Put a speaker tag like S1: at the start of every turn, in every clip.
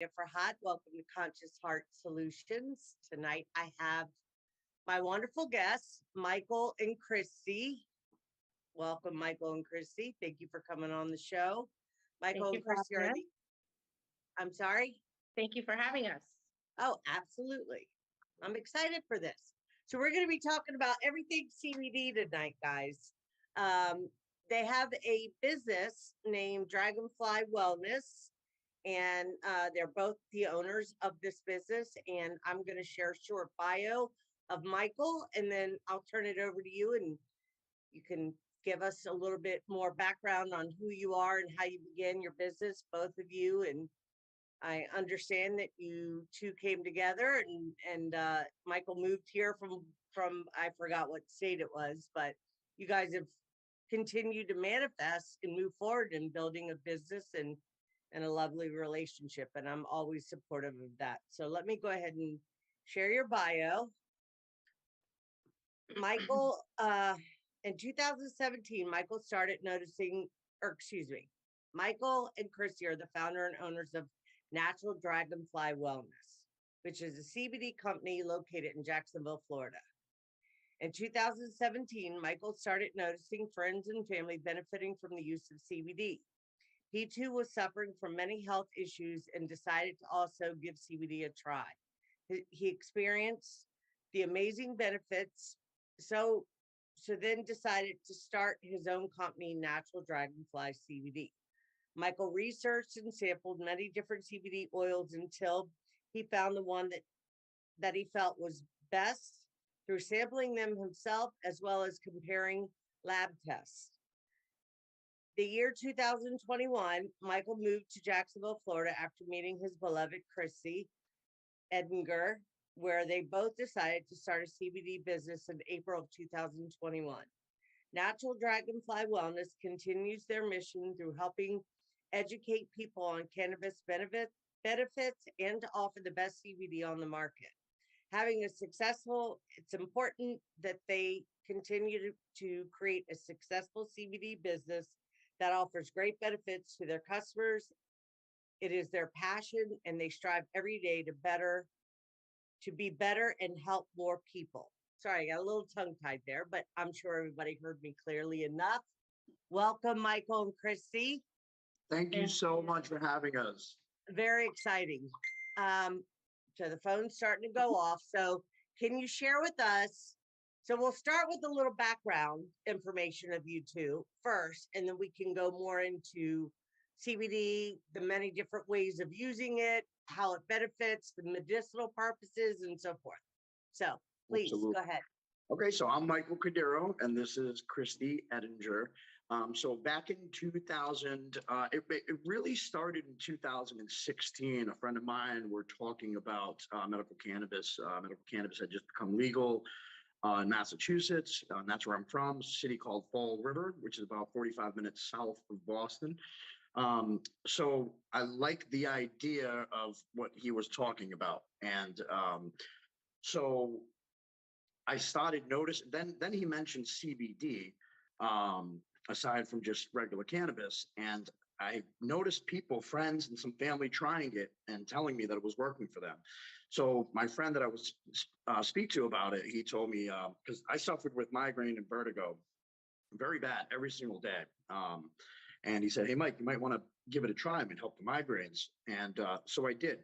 S1: Aida Farhat. Welcome to Conscious Heart Solutions. Tonight I have my wonderful guests, Michael and Christy. Welcome, Michael and Christy. Thank you for coming on the show.
S2: Thank
S1: Michael
S2: you
S1: and
S2: for
S1: Christy
S2: having
S1: are
S2: us.
S1: I'm sorry?
S2: Thank you for having us.
S1: Oh, absolutely. I'm excited for this. So we're going to be talking about everything CBD tonight, guys. Um, they have a business named Dragonfly Wellness, and they're both the owners of this business. And I'm going to share a short bio of Michael, and then I'll turn it over to you, and you can give us a little bit more background on who you are and how you began your business, both of you. And I understand that you two came together, and Michael moved here from I forgot what state it was, but you guys have continued to manifest and move forward in building a business and a lovely relationship, and I'm always supportive of that. So let me go ahead and share your bio. Michael, in 2017, Michael started noticing, or excuse me, Michael and Christy are the founder and owners of Natural Dragonfly Wellness, which is a CBD company located in Jacksonville, Florida. In 2017, Michael started noticing friends and family benefiting from the use of CBD. He too was suffering from many health issues and decided to also give CBD a try. He experienced the amazing benefits, so then decided to start his own company, Natural Dragonfly CBD. Michael researched and sampled many different CBD oils until he found the one that he felt was best through sampling them himself as well as comparing lab tests. The year 2021, Michael moved to Jacksonville, Florida after meeting his beloved Christie Edinger, where they both decided to start a CBD business in April of 2021. Natural Dragonfly Wellness continues their mission through helping educate people on cannabis benefits and to offer the best CBD on the market. Having a successful, it's important that they continue to create a successful CBD business that offers great benefits to their customers. It is their passion, and they strive every day to be better and help more people. Sorry, I got a little tongue tied there, but I'm sure everybody heard me clearly enough. Welcome, Michael and Christy.
S3: Thank you
S2: Thank
S3: so
S2: you.
S3: much for having us.
S1: Very exciting. Um, so the phone's starting to go off. So can you share with us? So we'll start with a little background information of you two first, and then we can go more into CBD, the many different ways of using it, how it benefits, the medicinal purposes, and so forth. So please
S3: Absolutely.
S1: go ahead.
S3: Okay, so I'm Michael Cordeiro, and this is Christie Edinger. So back in 2000, it really started in 2016. A friend of mine were talking about medical cannabis. Medical cannabis had just become legal in Massachusetts. And that's where I'm from, a city called Fall River, which is about 45 minutes south of Boston. So I liked the idea of what he was talking about. And so I started noticing, then he mentioned CBD, aside from just regular cannabis. And I noticed people, friends, and some family trying it and telling me that it was working for them. So my friend that I was speak to about it, he told me, because I suffered with migraine and vertigo very bad every single day. And he said, hey, Mike, you might want to give it a try. It might help the migraines. And so I did.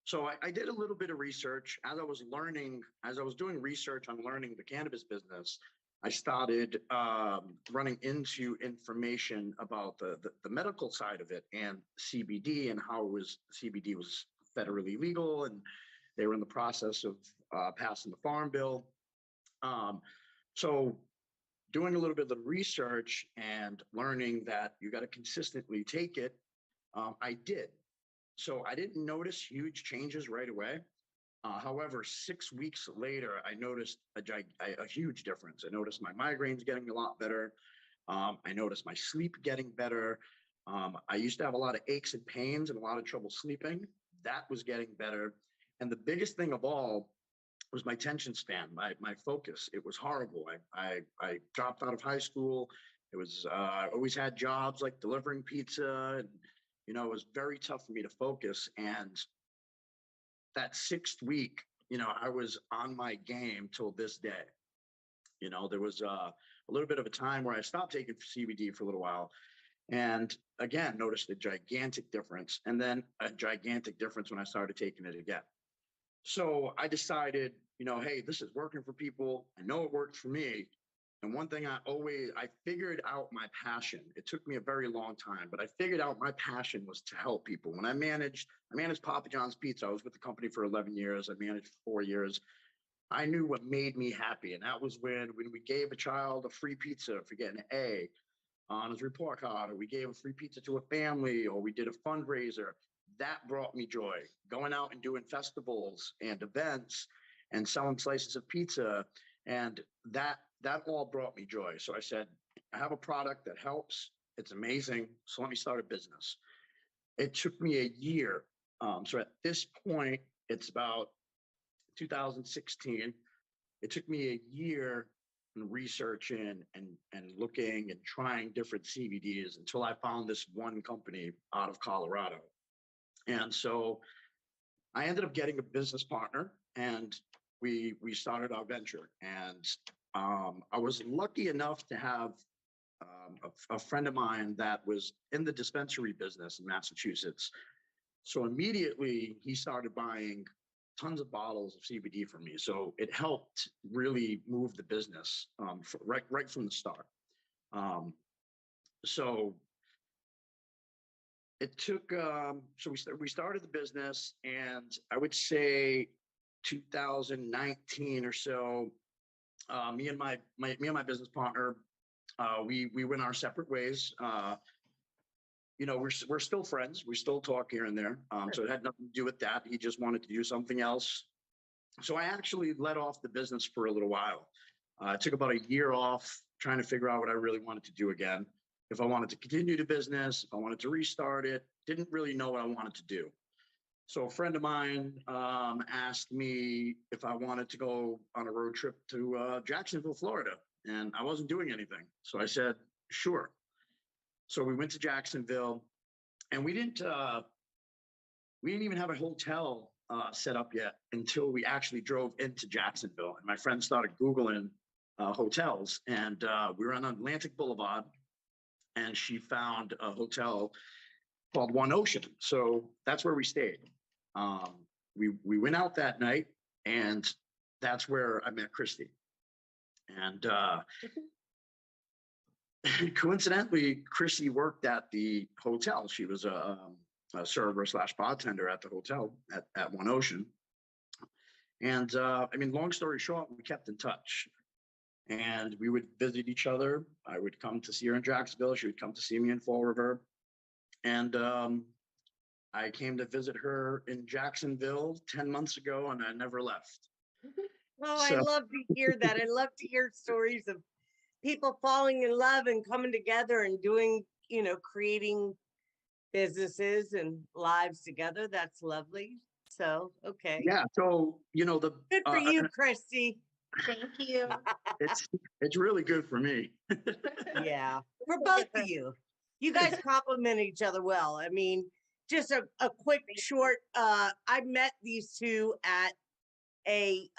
S3: So I did a little bit of research as I was doing research on learning the cannabis business. I started running into information about the medical side of it and CBD and how CBD was federally legal, and they were in the process of passing the Farm Bill. So doing a little bit of research and learning that you got to consistently take it, I did. So I didn't notice huge changes right away. However, 6 weeks later, I noticed a huge difference. I noticed my migraines getting a lot better. I noticed my sleep getting better. I used to have a lot of aches and pains and a lot of trouble sleeping. That was getting better. And the biggest thing of all was my attention span, my focus. It was horrible. I dropped out of high school. It was I always had jobs like delivering pizza and it was very tough for me to focus. And that sixth week, I was on my game till this day. There was a little bit of a time where I stopped taking CBD for a little while. And again, noticed a gigantic difference, and then a gigantic difference when I started taking it again. So I decided, hey, this is working for people. I know it worked for me. And one thing I figured out my passion. It took me a very long time, but I figured out my passion was to help people. When I managed Papa John's Pizza. I was with the company for 11 years. I managed for 4 years. I knew what made me happy. And that was when we gave a child a free pizza for getting an A on his report card, or we gave a free pizza to a family, or we did a fundraiser. That brought me joy. Going out and doing festivals and events and selling slices of pizza, and that all brought me joy. So I said, I have a product that helps. It's amazing. So let me start a business. It took me a year. So at this point, it's about 2016. It took me a year in researching and looking and trying different CBDs until I found this one company out of Colorado. And so I ended up getting a business partner, and we started our venture. And I was lucky enough to have a friend of mine that was in the dispensary business in Massachusetts. So immediately he started buying tons of bottles of CBD from me. So it helped really move the business right from the start. So it took, so we started the business, and I would say 2019 or so, me and my business partner, we went our separate ways. We're still friends. We still talk here and there. So it had nothing to do with that. He just wanted to do something else. So I actually let off the business for a little while. I took about a year off trying to figure out what I really wanted to do again. If I wanted to continue the business, if I wanted to restart it, didn't really know what I wanted to do. So a friend of mine asked me if I wanted to go on a road trip to Jacksonville, Florida, and I wasn't doing anything. So I said, sure. So we went to Jacksonville, and we didn't even have a hotel set up yet until we actually drove into Jacksonville. And my friend started Googling hotels, and we were on Atlantic Boulevard, and she found a hotel called One Ocean. So that's where we stayed. We went out that night, and that's where I met Christy. And coincidentally, Christy worked at the hotel. She was a server / bartender at the hotel at One Ocean. And long story short, we kept in touch, and we would visit each other. I would come to see her in Jacksonville. She would come to see me in Fall River. And I came to visit her in Jacksonville 10 months ago, and I never left.
S1: Oh, I love to hear that. I love to hear stories of people falling in love and coming together and doing, creating businesses and lives together. That's lovely. So, okay.
S3: Yeah. So,
S1: good for you, Christy.
S2: Thank you.
S3: It's really good for me.
S1: Yeah, for both of you. You guys complement each other well. I mean, just a quick short, I met these two at a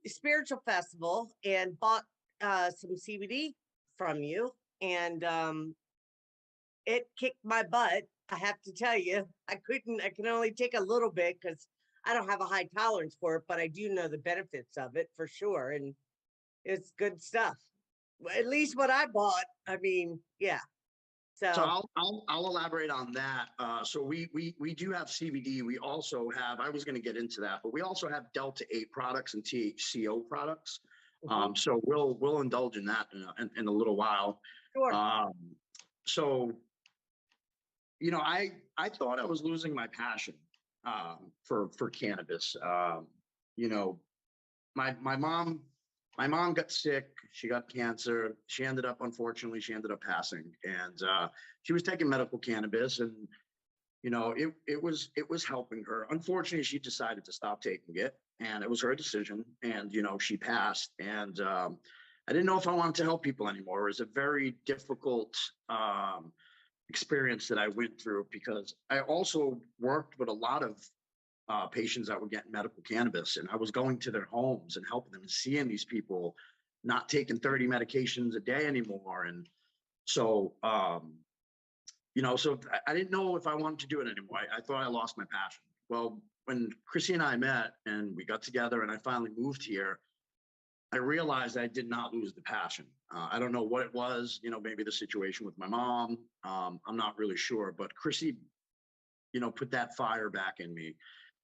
S1: spiritual festival and bought some CBD from you, and it kicked my butt. I have to tell you, I can only take a little bit because I don't have a high tolerance for it, but I do know the benefits of it for sure. And it's good stuff. At least what I bought. I mean, yeah.
S3: So I'll elaborate on that. So we do have CBD. We also have, I was going to get into that, but we also have Delta 8 products and THCO products. Mm-hmm. So we'll indulge in that in a little while.
S1: Sure.
S3: So, I thought I was losing my passion for cannabis. My mom got sick. She got cancer. Unfortunately, she ended up passing. And she was taking medical cannabis, and it was helping her. Unfortunately, she decided to stop taking it, and it was her decision. And she passed. And I didn't know if I wanted to help people anymore. It was a very difficult experience that I went through, because I also worked with a lot of patients that were getting medical cannabis, and I was going to their homes and helping them and seeing these people not taking 30 medications a day anymore. And so, so I didn't know if I wanted to do it anymore. I thought I lost my passion. Well, when Chrissy and I met and we got together and I finally moved here, I realized I did not lose the passion. I don't know what it was, maybe the situation with my mom. I'm not really sure, but Chrissy, put that fire back in me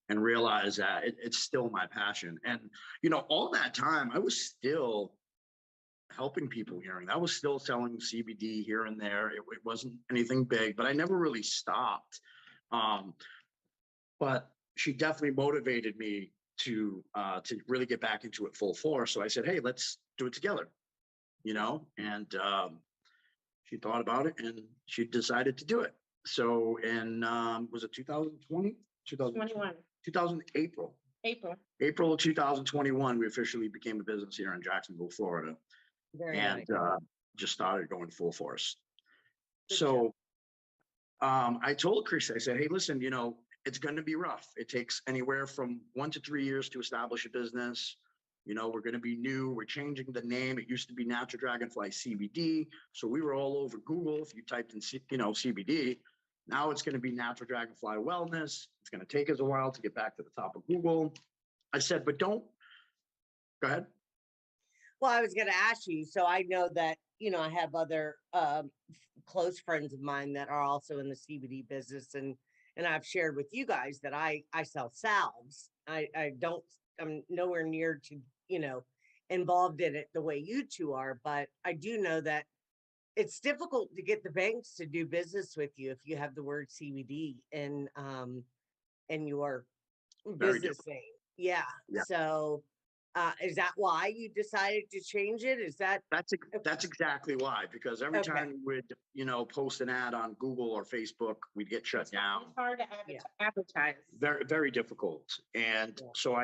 S3: and realized that it's still my passion. And, all that time I was still helping people here, and I was still selling CBD here and there. It wasn't anything big, but I never really stopped. But she definitely motivated me to really get back into it full force. So I said, hey, let's do it together, and she thought about it and she decided to do it. So was it 2020?
S2: 21.
S3: 2000 April. April of 2021, we officially became a business here in Jacksonville, Florida.
S1: Very
S3: And
S1: nice.
S3: just started going full force.
S1: Good
S3: So I told Chris, I said, hey, listen, it's going to be rough. It takes anywhere from 1 to 3 years to establish a business. We're going to be new. We're changing the name. It used to be Natural Dragonfly CBD. So we were all over Google. If you typed in, CBD, now it's going to be Natural Dragonfly Wellness. It's going to take us a while to get back to the top of Google. I said, but don't, go ahead.
S1: Well, I was going to ask you, so I know that, I have other close friends of mine that are also in the CBD business, and I've shared with you guys that I sell salves. I'm nowhere near to, involved in it the way you two are, but I do know that it's difficult to get the banks to do business with you if you have the word CBD in your
S3: Very
S1: business
S3: difficult.
S1: name. Yeah.
S3: Yeah.
S1: So is that why you decided to change it? Is that
S3: That's exactly why, because every
S1: Okay.
S3: time we would, post an ad on Google or Facebook, we'd get shut down.
S2: It's hard to advertise.
S3: Very, very difficult. And
S1: Yeah.
S3: so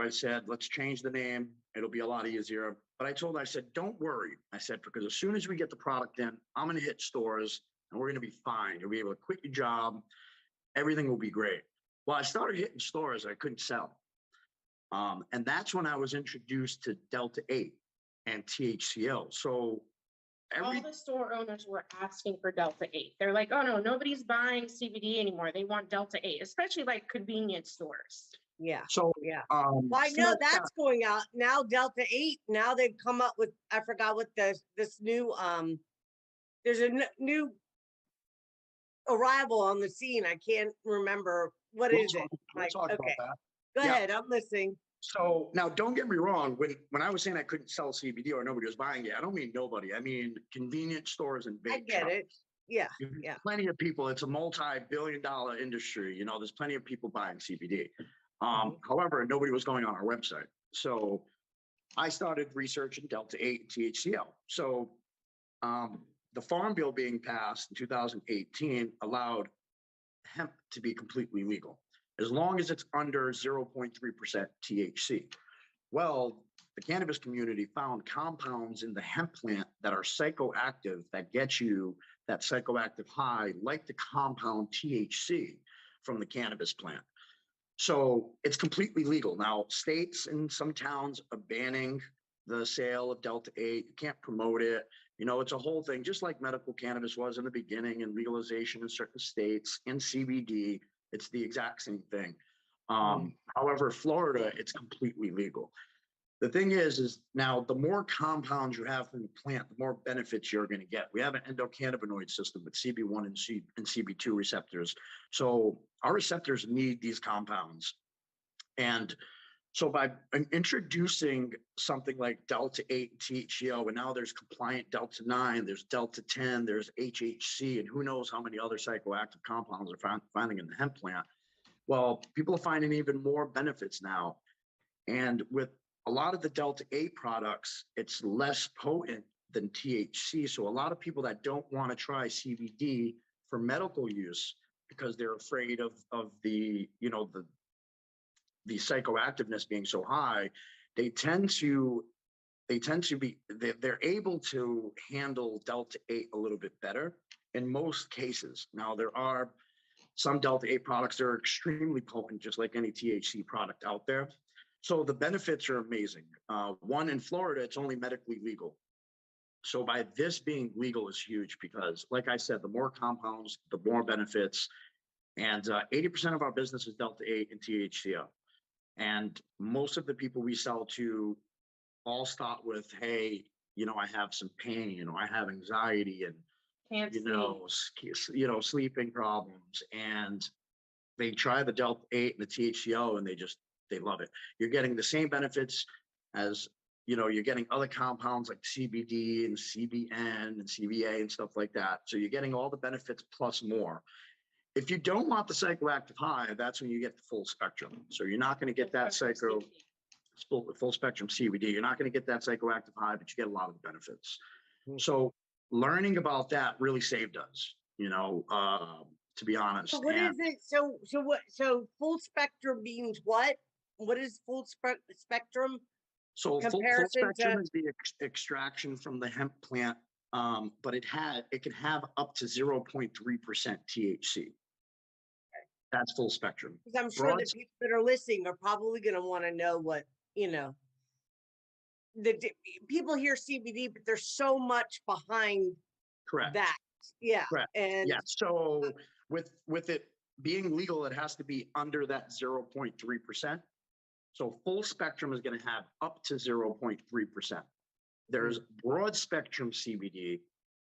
S3: I said, let's change the name. It'll be a lot easier. But I said, don't worry. I said, because as soon as we get the product in, I'm going to hit stores and we're going to be fine. You'll be able to quit your job. Everything will be great. Well, I started hitting stores I couldn't sell. And that's when I was introduced to Delta 8 and THCO. So
S2: All the store owners were asking for Delta 8. They're like, oh no, nobody's buying CBD anymore. They want Delta 8, especially like convenience stores.
S1: Yeah.
S3: So
S1: Yeah. Well, I know that's going out now. Delta 8. Now they've come up with, I forgot what this new there's a new arrival on the scene. I can't remember what is it.
S3: We'll talk about that.
S1: Go ahead. I'm listening.
S3: So now, don't get me wrong. When I was saying I couldn't sell CBD or nobody was buying it, I don't mean nobody. I mean convenience stores and vape
S1: I get
S3: shops.
S1: it. Yeah.
S3: There's
S1: Yeah.
S3: plenty of people. It's a multi-billion-dollar industry. There's plenty of people buying CBD. However, nobody was going on our website. So I started researching Delta 8 and THCO. So the Farm Bill being passed in 2018 allowed hemp to be completely legal, as long as it's under 0.3% THC. Well, the cannabis community found compounds in the hemp plant that are psychoactive, that get you that psychoactive high, like the compound THC from the cannabis plant. So it's completely legal. Now, states and some towns are banning the sale of Delta 8. You can't promote it. It's a whole thing, just like medical cannabis was in the beginning, and legalization in certain states, and CBD. It's the exact same thing. However, Florida, it's completely legal. The thing is now the more compounds you have from the plant, the more benefits you're going to get. We have an endocannabinoid system with CB1 and CB2 receptors. So our receptors need these compounds. And so by introducing something like Delta 8 and THCO, and now there's compliant Delta 9, there's Delta 10, there's HHC, and who knows how many other psychoactive compounds are finding in the hemp plant. Well, people are finding even more benefits now. And with a lot of the Delta 8 products, it's less potent than THC. So a lot of people that don't want to try CBD for medical use because they're afraid of the psychoactiveness being so high, they're able to handle Delta 8 a little bit better. in most cases. Now, there are some Delta 8 products that are extremely potent, just like any THC product out there. So the benefits are amazing. One, in Florida, it's only medically legal. So by this being legal is huge because, like I said, the more compounds, the more benefits. And 80% of our business is Delta 8 and THCO. And most of the people we sell to all start with, hey, I have some pain, I have anxiety and,
S2: Can't sleep.
S3: sleeping problems. And they try the Delta 8 and the THCO and they love it. You're getting the same benefits as, you're getting other compounds like CBD and CBN and CBA and stuff like that. So you're getting all the benefits plus more. If you don't want the psychoactive high, that's when you get the full spectrum. So you're not going to get that full spectrum CBD. You're not going to get that psychoactive high, but you get a lot of the benefits. So learning about that really saved us, to be honest.
S1: So what is it? So full spectrum means what? What is full spectrum?
S3: So full
S1: Comparison
S3: spectrum
S1: to-
S3: is the extraction from the hemp plant, but it can have up to 0.3% THC. That's full spectrum.
S1: Because I'm sure the people that are listening are probably going to want to know what, people hear CBD, but there's so much behind
S3: Correct.
S1: that. Yeah.
S3: Correct.
S1: And
S3: yeah. So with it being legal, it has to be under that 0.3%. So full spectrum is going to have up to 0.3%. There's broad spectrum CBD,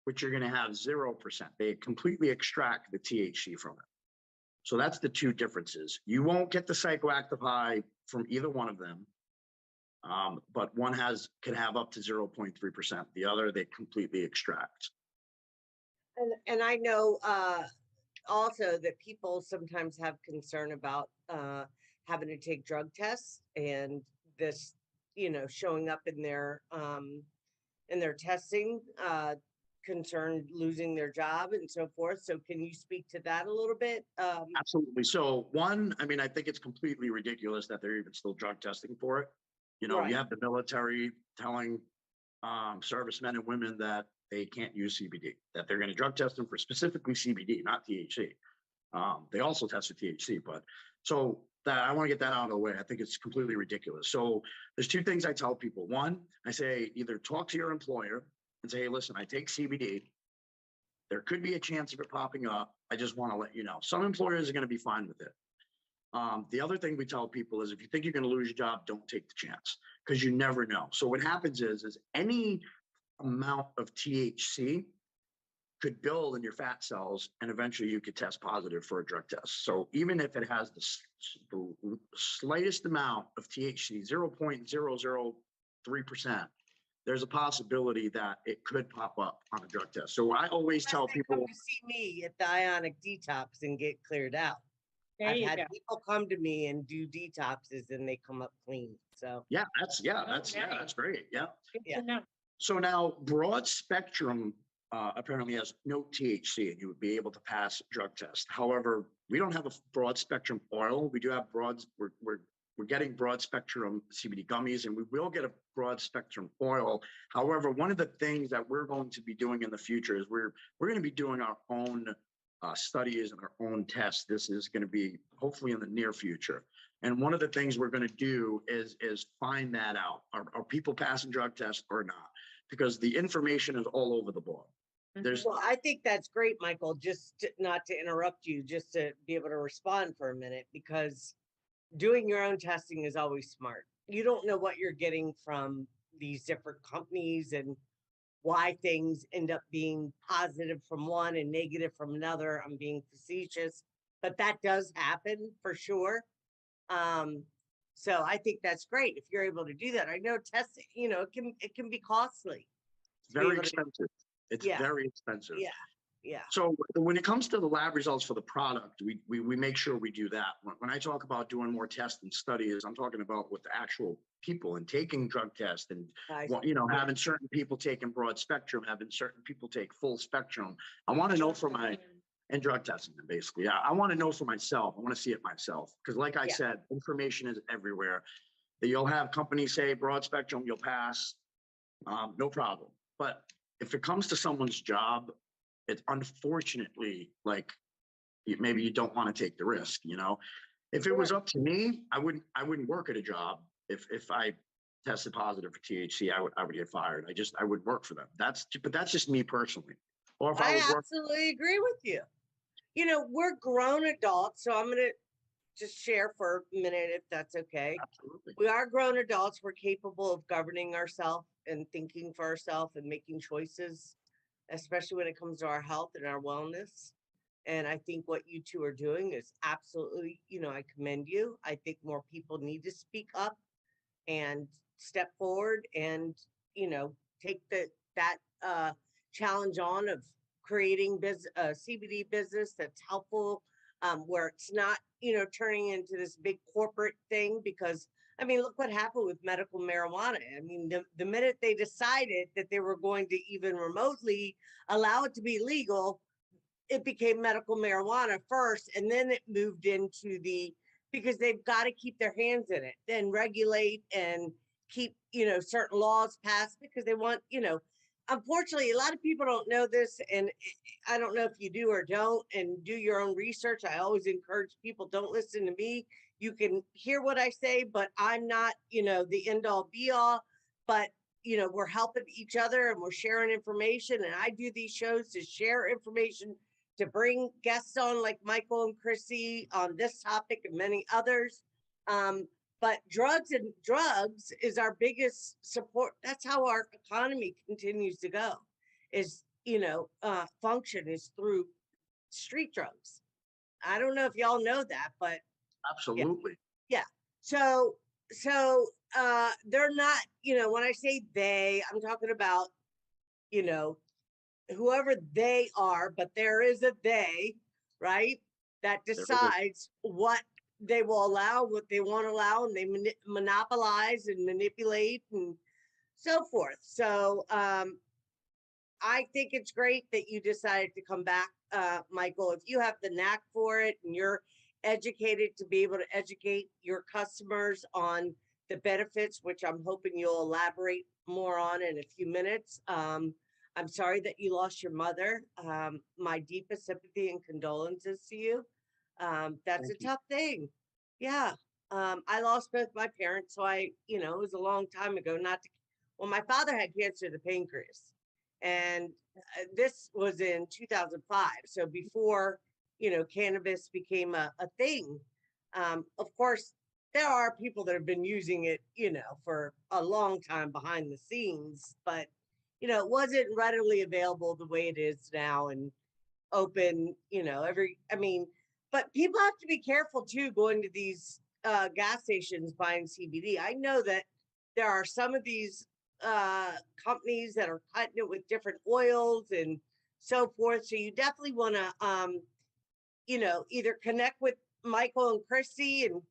S3: which you're going to have 0%. They completely extract the THC from it. So that's the two differences. You won't get the psychoactive high from either one of them, but one can have up to 0.3%. The other, they completely extract.
S1: And I know also that people sometimes have concern about having to take drug tests and this, showing up in their testing, concerned losing their job and so forth. So can you speak to that a little bit?
S3: Absolutely. So one, I think it's completely ridiculous that they're even still drug testing for it.
S1: Right.
S3: You have the military telling servicemen and women that they can't use CBD, that they're going to drug test them for specifically CBD, not THC. They also test for THC, but so that I want to get that out of the way. I think it's completely ridiculous. So there's two things I tell people. One, I say either talk to your employer and say, hey, listen, I take CBD. There could be a chance of it popping up. I just want to let you know. Some employers are going to be fine with it. The other thing we tell people is if you think you're going to lose your job, don't take the chance because you never know. So what happens is any amount of THC could build in your fat cells and eventually you could test positive for a drug test. So even if it has the slightest amount of THC, 0.003%, there's a possibility that it could pop up on a drug test. So I always tell people
S1: come to see me at the Ionic Detox and get cleared out. I've had people come to me and do detoxes and they come up clean. So
S3: that's great. Yeah.
S2: No.
S3: So now broad spectrum apparently has no THC and you would be able to pass drug test. However, we don't have a broad spectrum oil. We do have we're getting broad spectrum CBD gummies and we will get a broad spectrum oil. However, one of the things that we're going to be doing in the future is we're going to be doing our own studies and our own tests. This is going to be hopefully in the near future. And one of the things we're going to do is find that out. Are people passing drug tests or not? Because the information is all over the board.
S1: Well, I think that's great, Michael, not to interrupt you, just to be able to respond for a minute, because doing your own testing is always smart. You don't know what you're getting from these different companies and why things end up being positive from one and negative from another. I'm being facetious, but that does happen for sure. So I think that's great if you're able to do that. I know testing, it can be costly.
S3: Very expensive. It's very expensive.
S1: Yeah.
S3: So when it comes to the lab results for the product, we make sure we do that. When I talk about doing more tests and studies, I'm talking about with the actual people and taking drug tests and, having certain people taking broad spectrum, having certain people take full spectrum. I want to know and drug testing them basically. I want to know for myself. I want to see it myself. Because like I said, information is everywhere. You'll have companies say broad spectrum, you'll pass, no problem. But if it comes to someone's job it's unfortunately like maybe you don't want to take the risk, you know. If it was up to me, I wouldn't work at a job if I tested positive for THC. I would get fired. I wouldn't work for them. But that's just me personally. Or if I
S1: I
S3: was working,
S1: absolutely agree with you. You know, we're grown adults, so I'm going to just share for a minute if that's okay.
S3: absolutely.
S1: We are grown adults. We're capable of governing ourselves and thinking for ourselves and making choices, especially when it comes to our health and our wellness. And I think what you two are doing is absolutely, you know, I commend you. I think more people need to speak up and step forward and, you know, take that challenge on of creating CBD business that's helpful, where it's not, you know, turning into this big corporate thing. Because I mean, look what happened with medical marijuana. I mean, the minute they decided that they were going to even remotely allow it to be legal, it became medical marijuana first, and then it moved into because they've got to keep their hands in it, then regulate and keep, you know, certain laws passed because they want, you know, unfortunately, a lot of people don't know this, and I don't know if you do or don't, and do your own research. I always encourage people, don't listen to me. You can hear what I say, but I'm not, you know, the end all be all, but you know, we're helping each other and we're sharing information. And I do these shows to share information, to bring guests on like Michael and Chrissy on this topic and many others. But drugs is our biggest support. That's how our economy continues to go, is, you know, function is through street drugs. I don't know if y'all know that, but yeah,
S3: Absolutely.
S1: yeah. So, they're not, you know, when I say they, I'm talking about, you know, whoever they are, but there is a they, right? That
S3: There it is.
S1: decides what they will allow, what they won't allow, and they monopolize and manipulate and so forth. So I think it's great that you decided to come back, Michael. If you have the knack for it and you're educated to be able to educate your customers on the benefits, which I'm hoping you'll elaborate more on in a few minutes. I'm sorry that you lost your mother. My deepest sympathy and condolences to you. That's
S3: Thank
S1: a
S3: you.
S1: tough thing. Yeah. I lost both my parents, so you know, it was a long time ago. Not to, well, my father had cancer of the pancreas, and this was in 2005. So before, you know, cannabis became a thing. Of course, there are people that have been using it, you know, for a long time behind the scenes, but you know, it wasn't readily available the way it is now and open, you know, I mean, but people have to be careful too going to these gas stations buying CBD. I know that there are some of these companies that are cutting it with different oils and so forth. So you definitely want to, you know, either connect with Michael and Christy, and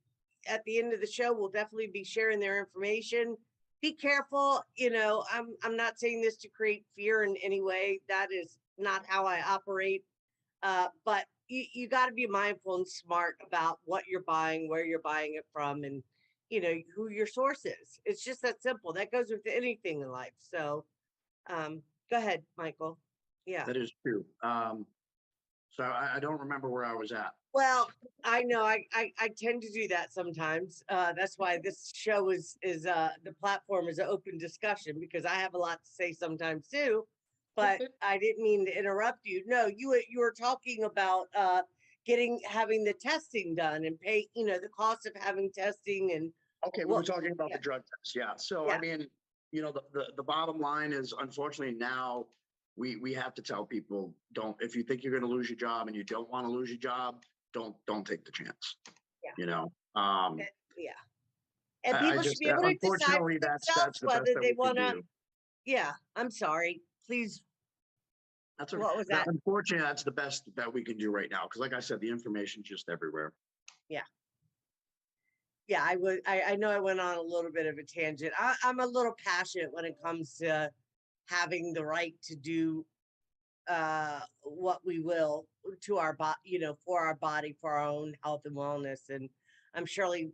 S1: at the end of the show, we'll definitely be sharing their information. Be careful. You know, I'm not saying this to create fear in any way. That is not how I operate. But you got to be mindful and smart about what you're buying, where you're buying it from, and you know who your source is. It's just that simple. That goes with anything in life. So, go ahead, Michael. Yeah.
S3: That is true. So I don't remember where I was at.
S1: Well, I know I tend to do that sometimes. That's why this show is the platform is an open discussion, because I have a lot to say sometimes too. But I didn't mean to interrupt you. No, you were talking about having the testing done and pay, you know, the cost of having testing and
S3: Okay, we were
S1: what.
S3: talking about
S1: Yeah,
S3: the drug test. Yeah. So I
S1: yeah,
S3: mean, you know, the bottom line is, unfortunately now we have to tell people, don't, if you think you're going to lose your job and you don't want to lose your job, don't take the chance.
S1: yeah,
S3: You know,
S1: yeah. And
S3: I
S1: people should
S3: just
S1: be able to decide
S3: unfortunately
S1: for
S3: that's
S1: themselves
S3: the best
S1: whether
S3: that
S1: they
S3: we can
S1: want to.
S3: do.
S1: Yeah, I'm sorry. Please,
S3: That's okay.
S1: what was that?
S3: Unfortunately, that's the best that we can do right now. Because like I said, the information's just everywhere.
S1: Yeah. Yeah, I know I went on a little bit of a tangent. I'm a little passionate when it comes to having the right to do what we will to our body, you know, for our body, for our own health and wellness. And I'm surely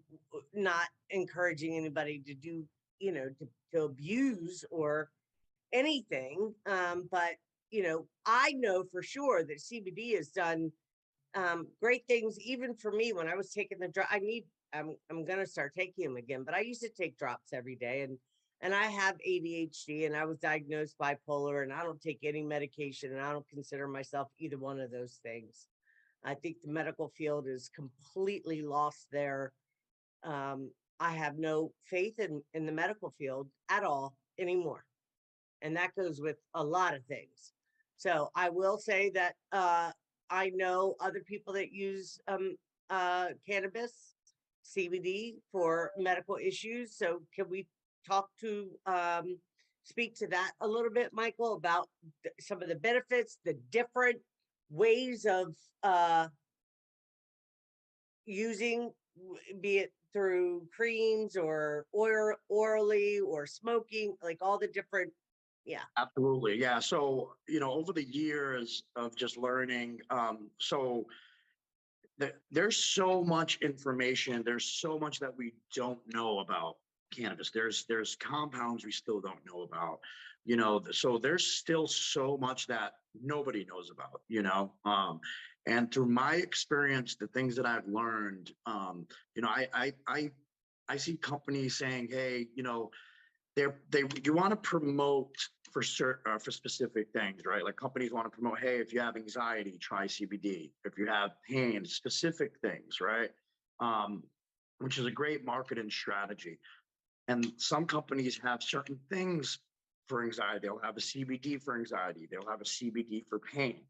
S1: not encouraging anybody to do, you know, to abuse or anything. But I know for sure that CBD has done great things, even for me when I was taking the drug. I'm gonna start taking them again, but I used to take drops every day, and I have ADHD, and I was diagnosed bipolar, and I don't take any medication, and I don't consider myself either one of those things. I think the medical field is completely lost their. I have no faith in the medical field at all anymore, and that goes with a lot of things. So I will say that I know other people that use cannabis, CBD for medical issues. So can we talk to speak to that a little bit, Michael, about some of the benefits, the different ways of using, be it through creams or oil, orally or smoking, like all the different, yeah.
S3: Absolutely. Yeah. So, over the years of just learning, so there's so much information. There's so much that we don't know about cannabis. There's compounds we still don't know about, so there's still so much that nobody knows about, and through my experience, the things that I've learned, I see companies saying, hey, you want to promote for specific things, right? Like companies want to promote, hey, if you have anxiety, try CBD. If you have pain, specific things, right? Which is a great marketing strategy. And some companies have certain things for anxiety. They'll have a CBD for anxiety. They'll have a CBD for pain.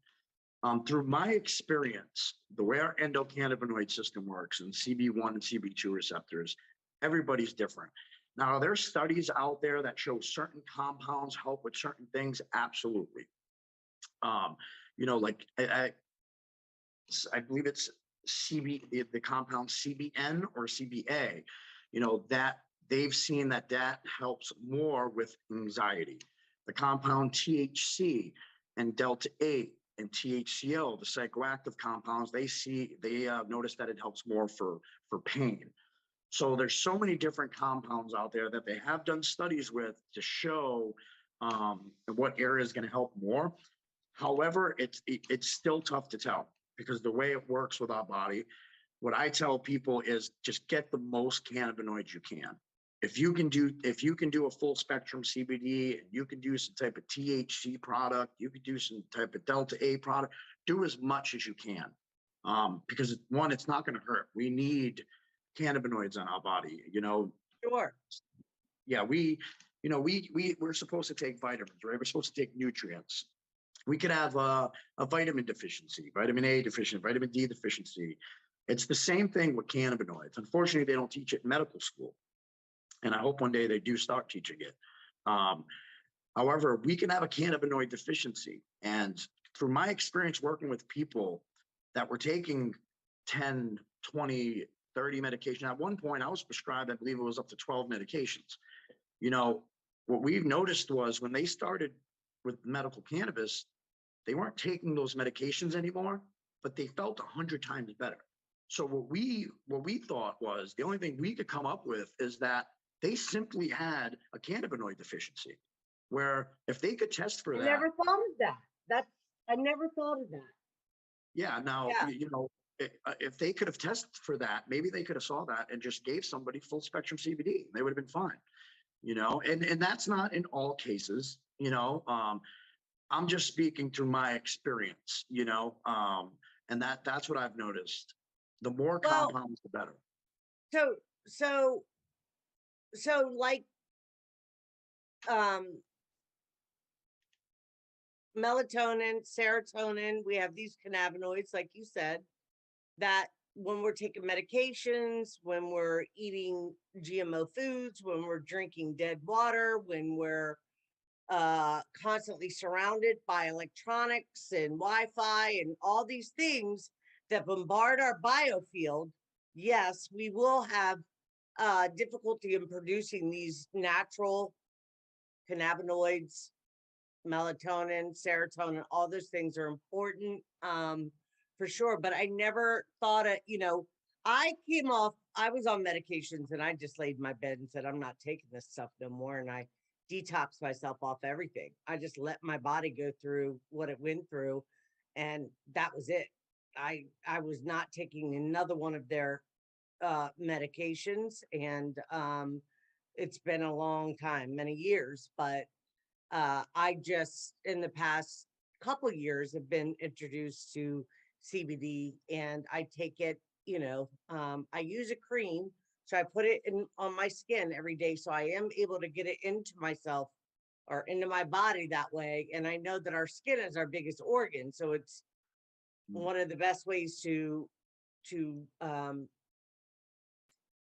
S3: Through my experience, the way our endocannabinoid system works and CB1 and CB2 receptors, everybody's different. Now, are there studies out there that show certain compounds help with certain things? Absolutely. Like I believe it's the compound CBN or CBA, that they've seen that helps more with anxiety. The compound THC and Delta 8 and THCO, the psychoactive compounds, they notice that it helps more for pain. So there's so many different compounds out there that they have done studies with to show what area is going to help more. However, it's still tough to tell because the way it works with our body, what I tell people is just get the most cannabinoids you can. If you can do a full spectrum CBD, and you can do some type of THC product, you could do some type of Delta 8 product, do as much as you can. Because one, it's not going to hurt. We need cannabinoids on our body,
S1: Sure.
S3: Yeah, we're supposed to take vitamins, right? We're supposed to take nutrients. We could have a vitamin deficiency, vitamin A deficiency, vitamin D deficiency. It's the same thing with cannabinoids. Unfortunately, they don't teach it in medical school. And I hope one day they do start teaching it. However, we can have a cannabinoid deficiency. And through my experience working with people that were taking 10, 20, 30 medications, at one point I was prescribed, I believe it was up to 12 medications. What we've noticed was when they started with medical cannabis, they weren't taking those medications anymore, but they felt 100 times better. So what we thought was the only thing we could come up with is that they simply had a cannabinoid deficiency, where if they could test for that.
S1: I never thought of that. I never thought of that.
S3: Yeah. Now, if they could have tested for that, maybe they could have saw that and just gave somebody full spectrum CBD. They would have been fine, and that's not in all cases, I'm just speaking through my experience, and that's what I've noticed. The more compounds, the better.
S1: So like melatonin, serotonin, we have these cannabinoids, like you said, that when we're taking medications, when we're eating GMO foods, when we're drinking dead water, when we're constantly surrounded by electronics and Wi-Fi and all these things that bombard our biofield, yes, we will have difficulty in producing these natural cannabinoids, melatonin, serotonin, all those things are important for sure. But I never thought I was on medications and I just laid in my bed and said, I'm not taking this stuff no more. And I detox myself off everything. I just let my body go through what it went through, and that was it. I was not taking another one of their medications, and it's been a long time, many years, but I just in the past couple years have been introduced to CBD, and I take it, I use a cream, so I put it in on my skin every day, so I am able to get it into myself or into my body that way. And I know that our skin is our biggest organ, so it's one of the best ways to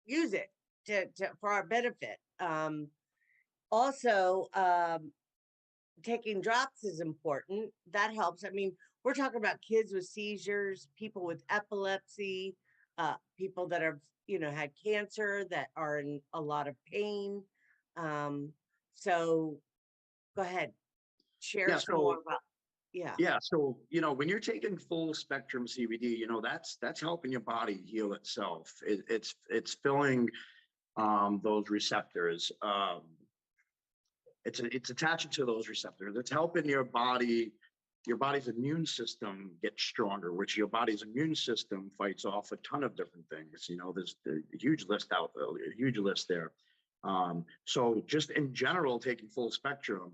S1: use it to for our benefit. Also, taking drops is important. That helps. I mean, we're talking about kids with seizures, people with epilepsy, people that have, had cancer, that are in a lot of pain. So go ahead, share
S3: Yeah,
S1: some more about, yeah.
S3: Yeah, so when you're taking full spectrum CBD, that's helping your body heal itself. It's filling those receptors. It's attaching to those receptors. It's helping your body's immune system get stronger, which your body's immune system fights off a ton of different things. There's a huge list out there, a huge list there. So just in general, taking full spectrum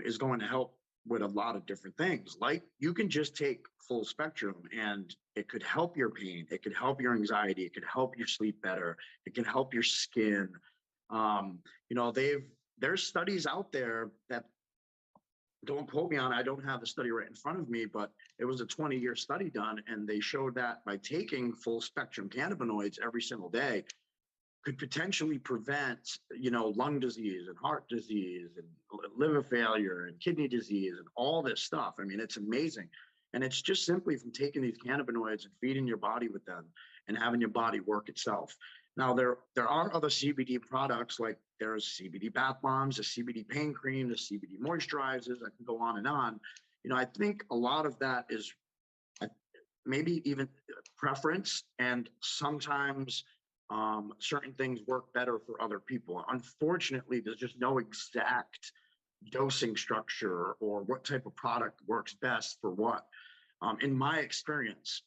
S3: is going to help with a lot of different things. Like you can just take full spectrum and it could help your pain. It could help your anxiety. It could help you sleep better. It can help your skin. There's studies out there that, don't quote me on, I don't have the study right in front of me, but it was a 20-year study done. And they showed that by taking full spectrum cannabinoids every single day could potentially prevent, lung disease and heart disease and liver failure and kidney disease and all this stuff. I mean, it's amazing. And it's just simply from taking these cannabinoids and feeding your body with them and having your body work itself. Now, there are other CBD products, like there's CBD bath bombs, the CBD pain cream, the CBD moisturizers. I can go on and on. I think a lot of that is maybe even preference, and sometimes certain things work better for other people. Unfortunately, there's just no exact dosing structure or what type of product works best for what. In my experience,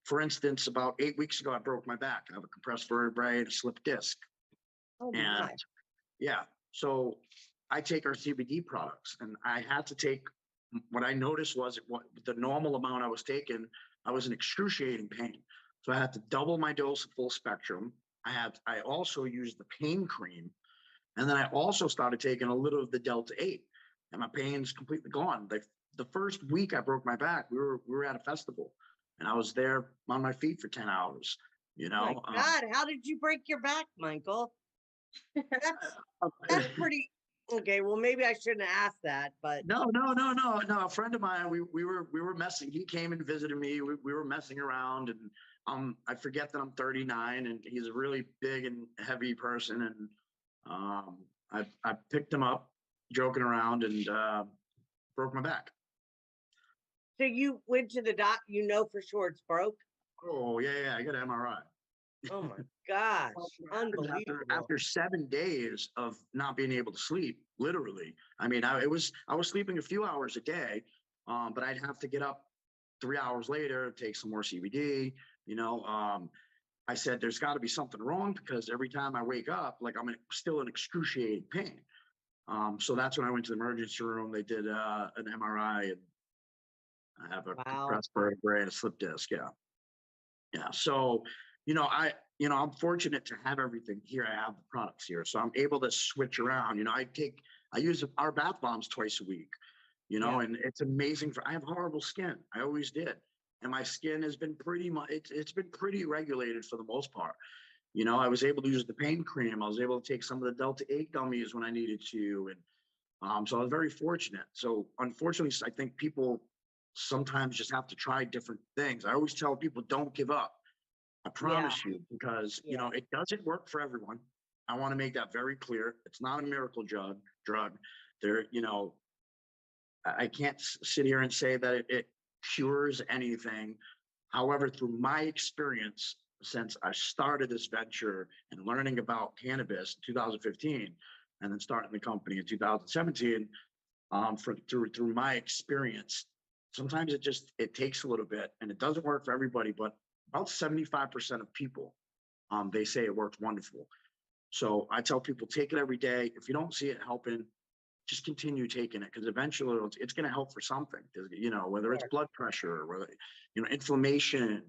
S3: for instance, about 8 weeks ago, I broke my back. I have a compressed vertebrae and a slipped disc.
S1: Oh
S3: And
S1: my.
S3: yeah, so I take our CBD products, and I had to take, what I noticed was what the normal amount I was taking, I was in excruciating pain. So I had to double my dose of full spectrum. I also used the pain cream. And then I also started taking a little of the Delta 8, and my pain's completely gone. The first week I broke my back, we were at a festival, and I was there on my feet for 10 hours,
S1: Oh my God, how did you break your back, Michael? That's pretty okay. Well, maybe I shouldn't have asked that, but
S3: No. A friend of mine, we were messing. He came and visited me. We were messing around, and I forget that I'm 39, and he's a really big and heavy person, and I picked him up, joking around, and broke my back.
S1: so you went to the doc, for sure it's broke.
S3: Oh yeah, I got an MRI.
S1: Oh my gosh, unbelievable.
S3: After 7 days of not being able to sleep, literally. I mean, I was sleeping a few hours a day, but I'd have to get up 3 hours later, take some more CBD. I said, there's got to be something wrong, because every time I wake up, like still in excruciating pain. So that's when I went to the emergency room. They did an MRI, and I have a compressed vertebrae and a slip disc. Yeah. So, I'm fortunate to have everything here. I have the products here, so I'm able to switch around. I use our bath bombs twice a week, and it's amazing. I have horrible skin. I always did. And my skin has been pretty much, it's been pretty regulated for the most part. I was able to use the pain cream. I was able to take some of the Delta 8 gummies when I needed to. And so I was very fortunate. So unfortunately, I think people sometimes just have to try different things. I always tell people, don't give up. I promise you, because, it doesn't work for everyone. I want to make that very clear. It's not a miracle drug. There, I can't sit here and say that it cures anything. However, through my experience, since I started this venture and learning about cannabis in 2015, and then starting the company in 2017, through my experience, sometimes it takes a little bit, and it doesn't work for everybody, but about 75% of people, they say it works wonderful. So I tell people, take it every day. If you don't see it helping, just continue taking it, because eventually it's going to help for something. You know, whether it's blood pressure, whether, you know, inflammation,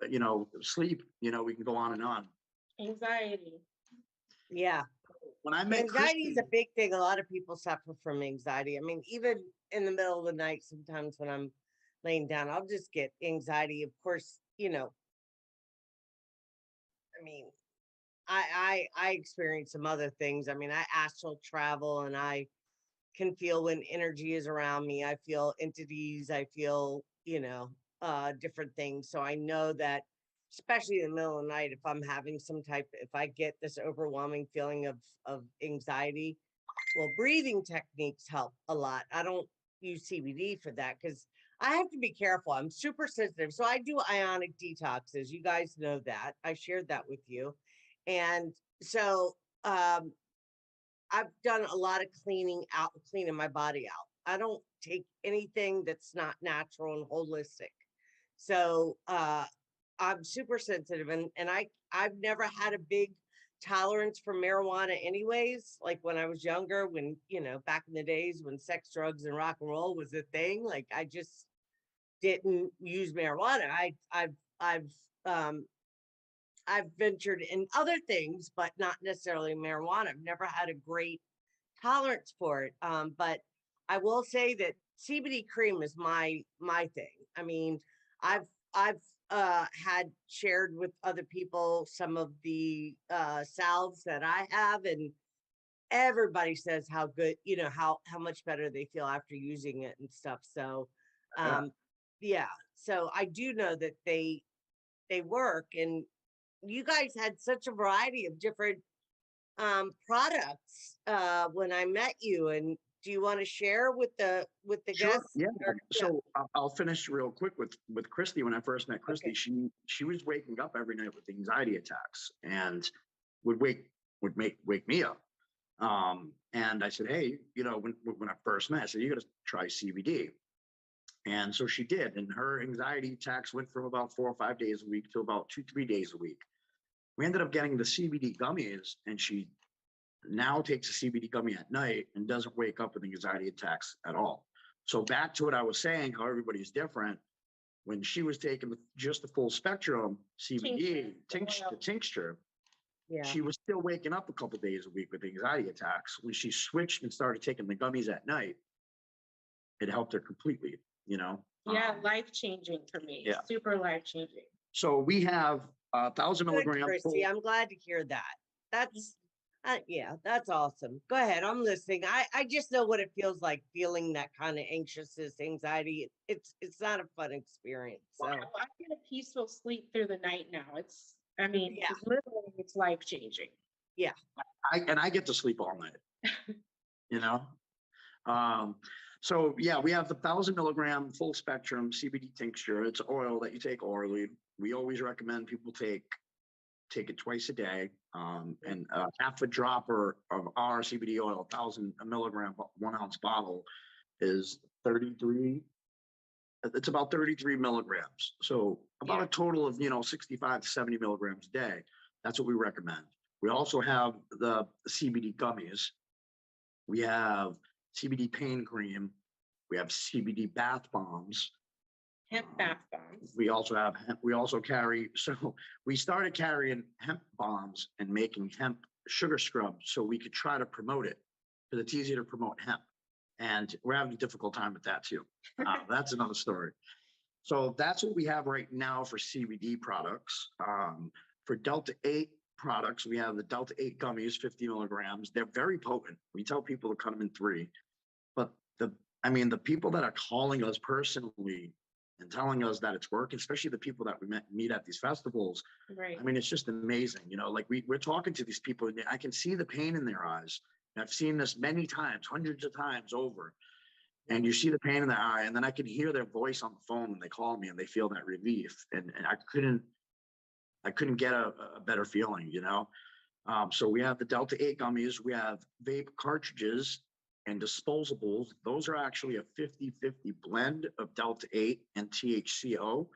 S3: you know, sleep, you know, we can go on and on.
S2: Anxiety.
S1: Yeah.
S3: When I met
S1: Anxiety is
S3: Christy,
S1: a big thing. A lot of people suffer from anxiety. I mean, even in the middle of the night, sometimes when I'm laying down, I'll just get anxiety. Of course, you know, I mean, I experience some other things. I mean, I astral travel, and I can feel when energy is around me. I feel entities. I feel, you know, different things. So I know that, especially in the middle of the night, if I'm having if I get this overwhelming feeling of anxiety, well, breathing techniques help a lot. I don't use CBD for that because I have to be careful. I'm super sensitive. So I do ionic detoxes. You guys know that. I shared that with you. And so I've done a lot of cleaning my body out. I don't take anything that's not natural and holistic. So I'm super sensitive, and I've never had a big tolerance for marijuana anyways. Like when I was younger, when, you know, back in the days when sex, drugs, and rock and roll was a thing, like I just didn't use marijuana. Um I've ventured in other things, but not necessarily marijuana. I've never had a great tolerance for it. But I will say that CBD cream is my thing. I mean, I've had shared with other people some of the salves that I have, and everybody says how good, you know, how much better they feel after using it and stuff. So yeah, so I do know that they work. And you guys had such a variety of different products when I met you. And do you want to share with the
S3: sure,
S1: guests?
S3: yeah.
S1: Or-
S3: So I'll finish real quick with Christy. When I first met Christy,
S1: Okay.
S3: she was waking up every night with anxiety attacks, and would wake me up. And I said, hey, you know, when I first met, I said, you got to try CBD. And so she did, and her anxiety attacks went from about 4 or 5 days a week to about 2, 3 days a week. We ended up getting the CBD gummies, and she now takes a CBD gummy at night and doesn't wake up with anxiety attacks at all. So back to what I was saying, how everybody's different. When she was taking just the full spectrum CBD tincture,
S1: Yeah.
S3: she was still waking up a couple days a week with anxiety attacks. When she switched and started taking the gummies at night, it helped her completely, you know?
S2: Yeah, life-changing for me.
S3: Yeah.
S2: Super life-changing.
S3: So we have 1,000
S1: Good,
S3: milligrams.
S1: Christy. I'm glad to hear that. That's yeah, that's awesome. Go ahead. I'm listening. I just know what it feels like, feeling that kind of anxiousness, anxiety. It's not a fun experience. So
S2: Wow, I get a peaceful sleep through the night now. I mean,
S1: Yeah.
S2: literally, it's life-changing.
S3: I get to sleep all night, you know? So yeah, we have the 1,000 milligram full spectrum CBD tincture. It's oil that you take orally. We always recommend people take it twice a day. And half a dropper of our CBD oil, 1,000 milligram, 1 ounce bottle is 33. It's about 33 milligrams. So about a total of, 65 to 70 milligrams a day. That's what we recommend. We also have the CBD gummies. We have CBD pain cream. We have CBD bath bombs.
S2: Hemp bath bombs.
S3: We also carry, so we started carrying hemp bombs and making hemp sugar scrub so we could try to promote it, because it's easier to promote hemp. And we're having a difficult time with that too. That's another story. So that's what we have right now for CBD products. For Delta 8 products, we have the Delta 8 gummies, 50 milligrams. They're very potent. We tell people to cut them in 3. But the people that are calling us personally and telling us that it's working, especially the people that we meet at these festivals.
S2: Right.
S3: I mean, it's just amazing. Like we're talking to these people and I can see the pain in their eyes. And I've seen this many times, hundreds of times over. And you see the pain in their eye, and then I can hear their voice on the phone when they call me and they feel that relief. And I couldn't get a better feeling, So we have the Delta 8 gummies, we have vape cartridges and disposables. Those are actually a 50-50 blend of Delta 8 and THCO.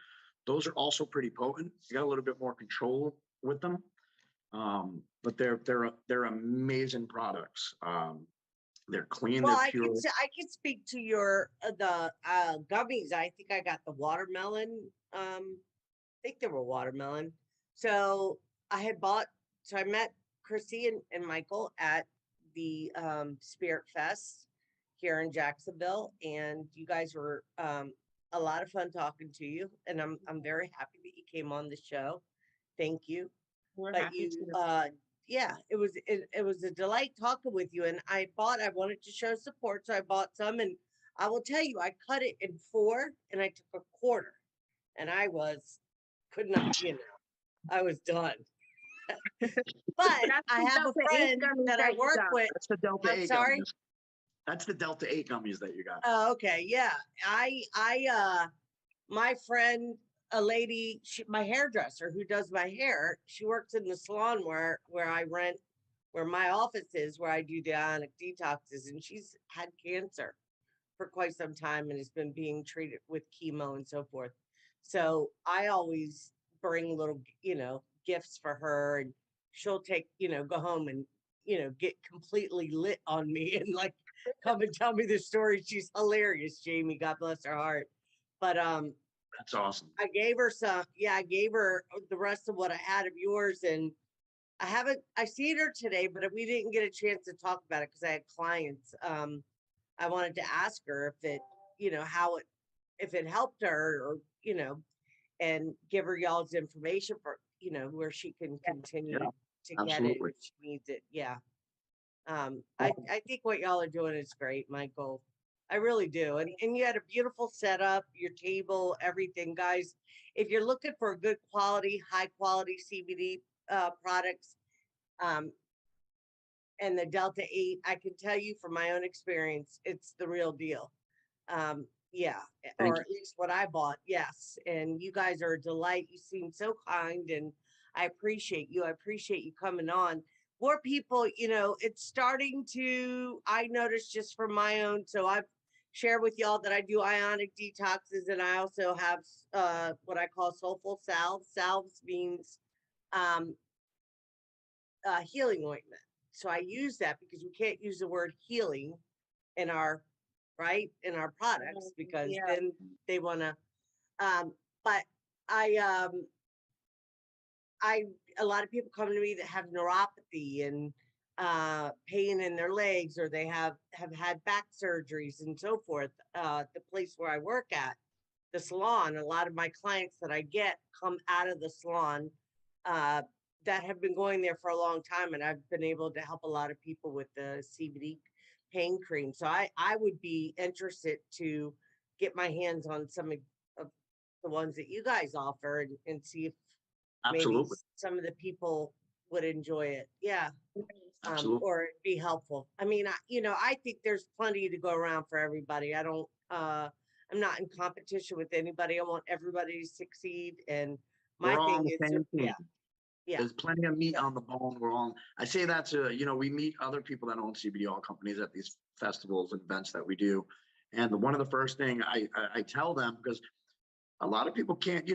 S3: Those are also pretty potent. You got a little bit more control with them. But they're amazing products. They're clean,
S1: Well,
S3: they're pure.
S1: I can speak to your the gummies. I think I got the watermelon. I think they were watermelon. So I had bought. So I met Chrissy and Michael at the Spirit Fest here in Jacksonville, and you guys were a lot of fun talking to you. And I'm very happy that you came on the show. Thank you.
S2: We're
S1: But
S2: happy
S1: you
S2: to.
S1: yeah, it was a delight talking with you, and I wanted to show support, so I bought some, and I will tell you, I cut it in 4 and I took a quarter, and could not, I was done. But
S2: That's
S1: I
S2: the
S1: have a
S2: Delta 8
S1: friend
S2: gummies
S1: that I
S2: you
S1: work
S2: got.
S1: with.
S3: That's the Delta
S1: I'm
S3: 8
S1: sorry.
S3: gummies. That's the Delta 8 gummies that you got.
S1: Oh, okay, yeah. My friend, a lady, my hairdresser who does my hair, she works in the salon where I rent, where my office is, where I do the ionic detoxes, and she's had cancer for quite some time and has been being treated with chemo and so forth. So I always bring little, gifts for her, and she'll take, go home and, get completely lit on me and like come and tell me the story. She's hilarious, Jamie. God bless her heart. But
S3: That's awesome.
S1: I gave her some, I gave her the rest of what I had of yours, and I seen her today, but we didn't get a chance to talk about it because I had clients. I wanted to ask her if it, if it helped her, or, and give her y'all's information for, where she can continue
S3: Yeah,
S1: to get it
S3: absolutely.
S1: if she needs it. Yeah. I think what y'all are doing is great, Michael. I really do. And you had a beautiful setup, your table, everything, guys. If you're looking for a good quality, high quality CBD products, um, and the Delta 8, I can tell you from my own experience, it's the real deal. Yeah,
S3: Thank
S1: or
S3: you.
S1: at least what I bought. Yes. And you guys are a delight. You seem so kind, and I appreciate you. I appreciate you coming on. More people, it's starting to, I noticed just from my own. So I've shared with y'all that I do ionic detoxes, and I also have what I call soulful salves. Salves means um, healing ointment. So I use that because we can't use the word healing in our in our products, because
S2: Yeah.
S1: then they want to but I I a lot of people come to me that have neuropathy and pain in their legs, or they have had back surgeries and so forth. The place where I work at, the salon, a lot of my clients that I get come out of the salon that have been going there for a long time, and I've been able to help a lot of people with the CBD pain cream. So I would be interested to get my hands on some of the ones that you guys offer, and see if maybe
S3: Absolutely.
S1: some of the people would enjoy it. Yeah.
S3: Absolutely.
S1: Or it'd be helpful. I mean, I think there's plenty to go around for everybody. I'm not in competition with anybody. I want everybody to succeed. And my
S3: We're all on
S1: thing
S3: the
S1: is,
S3: same
S1: yeah,
S3: team.
S1: yeah.
S3: There's plenty of meat
S1: So,
S3: on the bone. I say that to, we meet other people that own CBD oil companies at these festivals and events that we do. And one of the first thing I tell them, because a lot of people can't,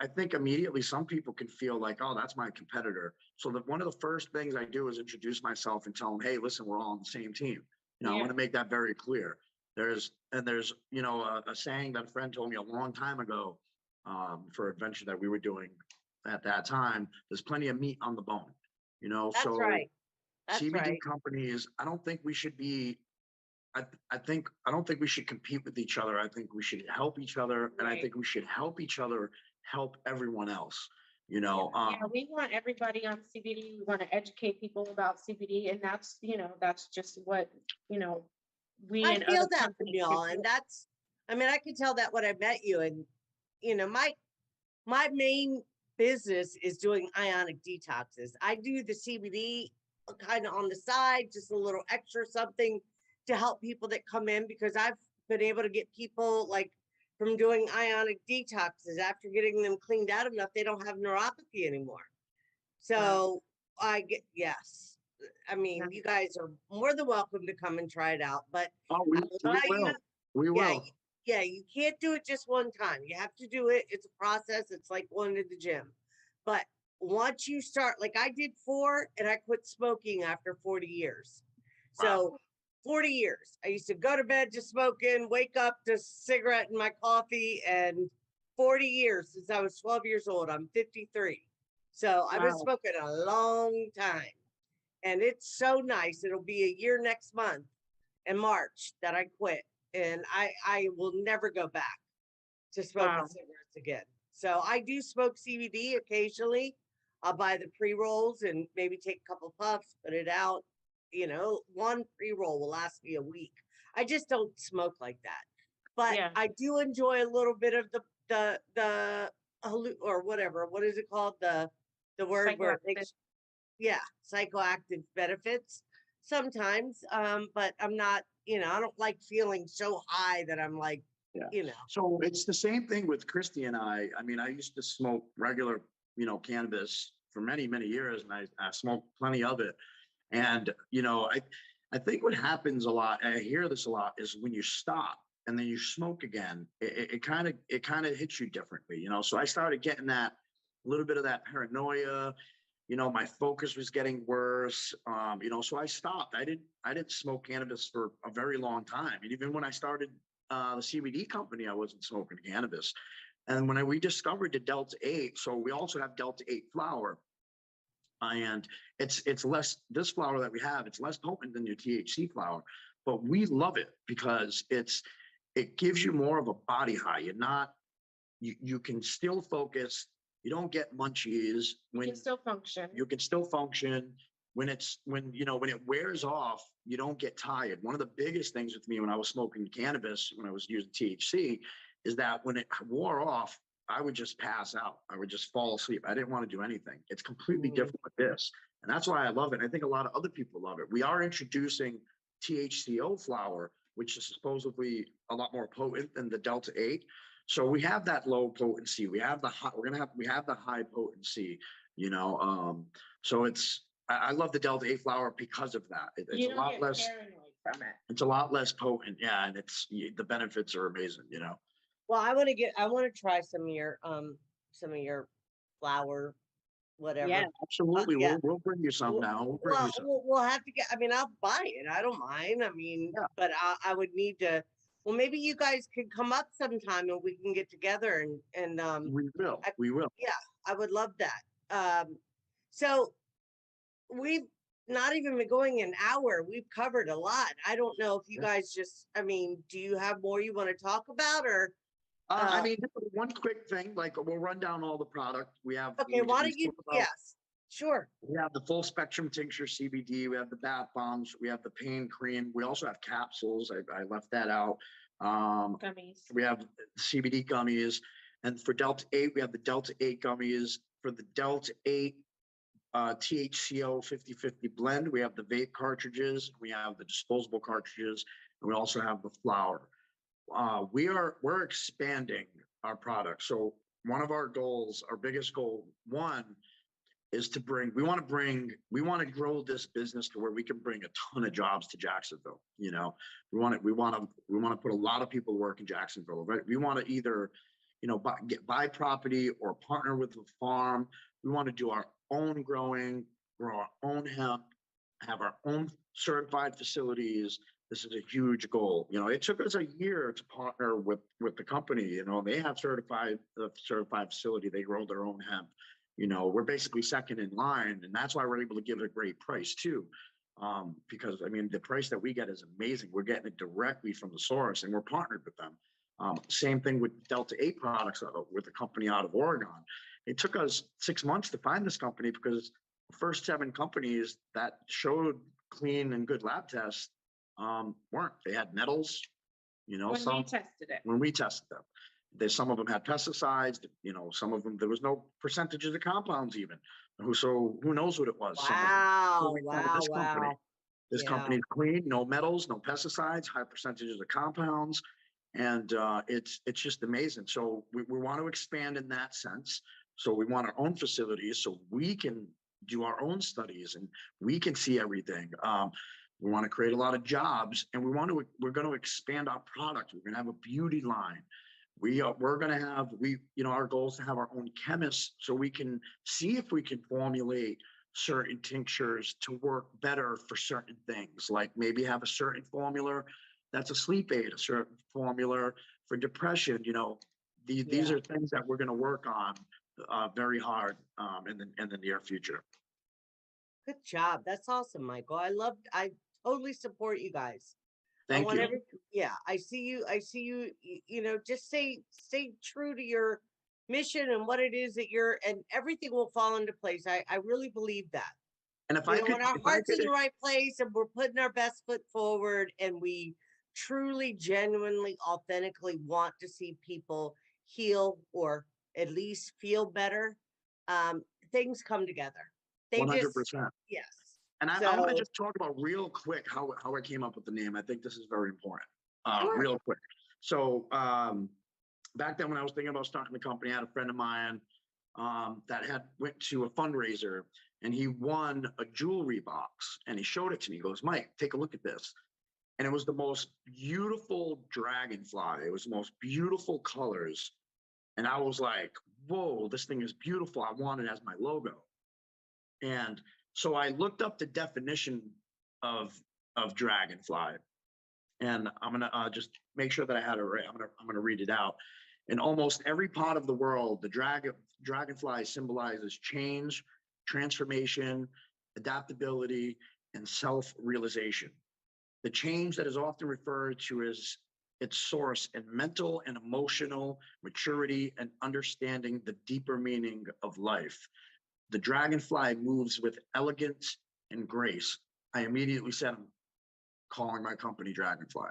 S3: I think immediately some people can feel like, oh, that's my competitor. So one of the first things I do is introduce myself and tell them, hey, listen, we're all on the same team. I want to make that very clear. There's a saying that a friend told me a long time ago for an adventure that we were doing at that time. There's plenty of meat on the bone,
S1: that's
S3: so
S1: right. That's
S3: CBD
S1: right.
S3: companies, I don't think we should be I don't think we should compete with each other. I think we should help each other, and I
S2: Right.
S3: think we should help each other help everyone else.
S2: Yeah, we want everybody on CBD. We want to educate people about CBD, and that's just what, we
S1: I
S2: and
S1: feel
S2: other
S1: that from
S2: companies
S1: y'all.
S2: do.
S1: And I could tell that when I met you. And, my main business is doing ionic detoxes. I do the CBD kind of on the side, just a little extra something to help people that come in, because I've been able to get people like from doing ionic detoxes, after getting them cleaned out enough, they don't have neuropathy anymore. So I get, yes. I mean, you guys are more than welcome to come and try it out, but
S3: Oh,
S1: I will tell you,
S3: will. We
S1: yeah,
S3: will.
S1: yeah, you can't do it just one time. You have to do it. It's a process. It's like going to the gym. But once you start, like I did 4 and I quit smoking after 40 years. So 40 years. I used to go to bed just smoking, wake up to cigarette in my coffee, and 40 years since I was 12 years old. I'm 53. So I've been
S2: Wow.
S1: smoking a long time. And it's so nice. It'll be a year next month in March that I quit. And I will never go back to smoking
S2: Wow.
S1: cigarettes again. So I do smoke CBD occasionally. I'll buy the pre-rolls and maybe take a couple puffs, put it out. You know, one pre-roll will last me a week. I just don't smoke like that. But
S2: Yeah.
S1: I do enjoy a little bit of the or whatever. What is it called? The word where it
S2: Psychoactive.
S1: makes, yeah, psychoactive benefits sometimes. But I'm not, I don't like feeling so high that I'm like,
S3: Yeah. So it's the same thing with Christy and I. I mean, I used to smoke regular, cannabis for many, many years, and I smoked plenty of it. And, I think what happens a lot, and I hear this a lot, is when you stop and then you smoke again, it kind of hits you differently, So I started getting that little bit of that paranoia. My focus was getting worse. So I stopped. I didn't smoke cannabis for a very long time. And even when I started the CBD company, I wasn't smoking cannabis. And when we discovered the Delta 8, so we also have Delta 8 flower, and it's less, this flower that we have, it's less potent than your THC flower, but we love it because it gives you more of a body high. You're not, you can still focus. You don't get munchies
S2: You
S3: when
S2: can still function.
S3: you can still function. When it wears off, you don't get tired. One of the biggest things with me when I was smoking cannabis, when I was using THC, is that when it wore off, I would just pass out. I would just fall asleep. I didn't want to do anything. It's completely different with this. And that's why I love it. I think a lot of other people love it. We are introducing THCO flower, which is supposedly a lot more potent than the Delta 8. So we have that low potency. We have the high, we have the high potency, so I love the Delta 8 flower because of that. It's
S2: You
S3: a
S2: don't
S3: lot
S2: get
S3: less,
S2: paranoid from it.
S3: it's a lot less potent. Yeah. And the benefits are amazing,
S1: well, I want to try some of your flower, whatever.
S2: Yeah.
S3: Absolutely.
S1: Yeah.
S3: We'll bring you some now. We'll bring
S1: Well,
S3: you some.
S1: we'll have to get, I mean, I'll buy it. I don't mind. I mean,
S3: Yeah.
S1: but I would need to, well, maybe you guys could come up sometime and we can get together and
S3: We will.
S1: I-
S3: We will.
S1: yeah, I would love that. So we've not even been going an hour. We've covered a lot. I don't know if you guys just, I mean, do you have more you want to talk about or?
S3: I mean, one quick thing, like we'll run down all the product we have.
S1: Okay, why don't you, yes, sure.
S3: We have the full spectrum tincture CBD. We have the bath bombs. We have the pain cream. We also have capsules. I left that out.
S2: Gummies.
S3: We have CBD gummies. And for Delta 8, we have the Delta 8 gummies. For the Delta 8 THCO 50/50 blend, we have the vape cartridges. We have the disposable cartridges. And we also have the flower. We're expanding our product. So one of our goals, our biggest goal, one, is we want to grow this business to where we can bring a ton of jobs to Jacksonville. We want to put a lot of people to work in Jacksonville, right? We want to either, buy property or partner with a farm. We want to do our own growing, grow our own hemp, have our own certified facilities. This is a huge goal. It took us a year to partner with the company. They have certified facility. They grow their own hemp. We're basically second in line, and that's why we're able to give it a great price too. Because I mean, the price that we get is amazing. We're getting it directly from the source, and we're partnered with them. Same thing with Delta 8 products with a company out of Oregon. It took us 6 months to find this company because the first 7 companies that showed clean and good lab tests weren't. They had metals,
S2: When we tested it.
S3: when we tested them. Some of them had pesticides, some of them, there was no percentages of compounds even. So who knows what it was?
S1: Wow,
S3: This company,
S1: wow.
S3: this company's clean, no metals, no pesticides, high percentages of compounds. And it's just amazing. So we want to expand in that sense. So we want our own facilities so we can, do our own studies and we can see everything. We want to create a lot of jobs, and we're going to expand our product. We're going to have a beauty line. We're going to have, our goal is to have our own chemists so we can see if we can formulate certain tinctures to work better for certain things, like maybe have a certain formula that's a sleep aid, a certain formula for depression. These are things that we're going to work on very hard in the near future.
S1: Good job. That's awesome, Michael. I totally support you guys.
S3: Thank you.
S1: I see you, just stay true to your mission and what it is that and everything will fall into place. I really believe that.
S3: And if I could,
S1: when our heart's in the right place and we're putting our best foot forward and we truly, genuinely, authentically want to see people heal or at least feel better, things come together.
S3: 100%.
S1: Yes.
S3: And I want to just talk about real quick how I came up with the name. I think this is very important.
S1: Sure.
S3: Real quick. So back then when I was thinking about starting the company, I had a friend of mine that went to a fundraiser and he won a jewelry box and he showed it to me. He goes, Mike, take a look at this. And it was the most beautiful dragonfly. It was the most beautiful colors. And I was like, whoa, this thing is beautiful. I want it as my logo. And so I looked up the definition of dragonfly, and I'm gonna just make sure that I had it right. I'm gonna read it out. In almost every part of the world, the dragonfly symbolizes change, transformation, adaptability, and self-realization. The change that is often referred to as its source in mental and emotional maturity and understanding the deeper meaning of life. The dragonfly moves with elegance and grace. I immediately said, I'm calling my company Dragonfly.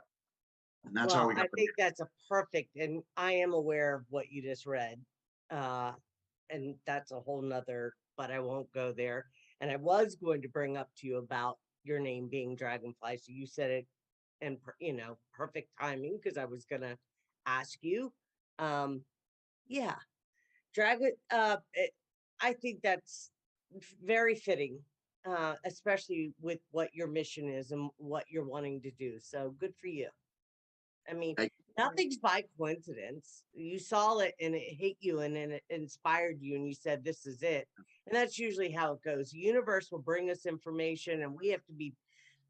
S3: And that's how we got
S1: I think that's a perfect, and I am aware of what you just read. And that's a whole nother, but I won't go there. And I was going to bring up to you about your name being Dragonfly. So you said it in, perfect timing because I was going to ask you. Yeah. I think that's very fitting, especially with what your mission is and what you're wanting to do. So good for you. I mean, nothing's by coincidence. You saw it and it hit you and then it inspired you and you said, this is it. And that's usually how it goes. The universe will bring us information and we have to be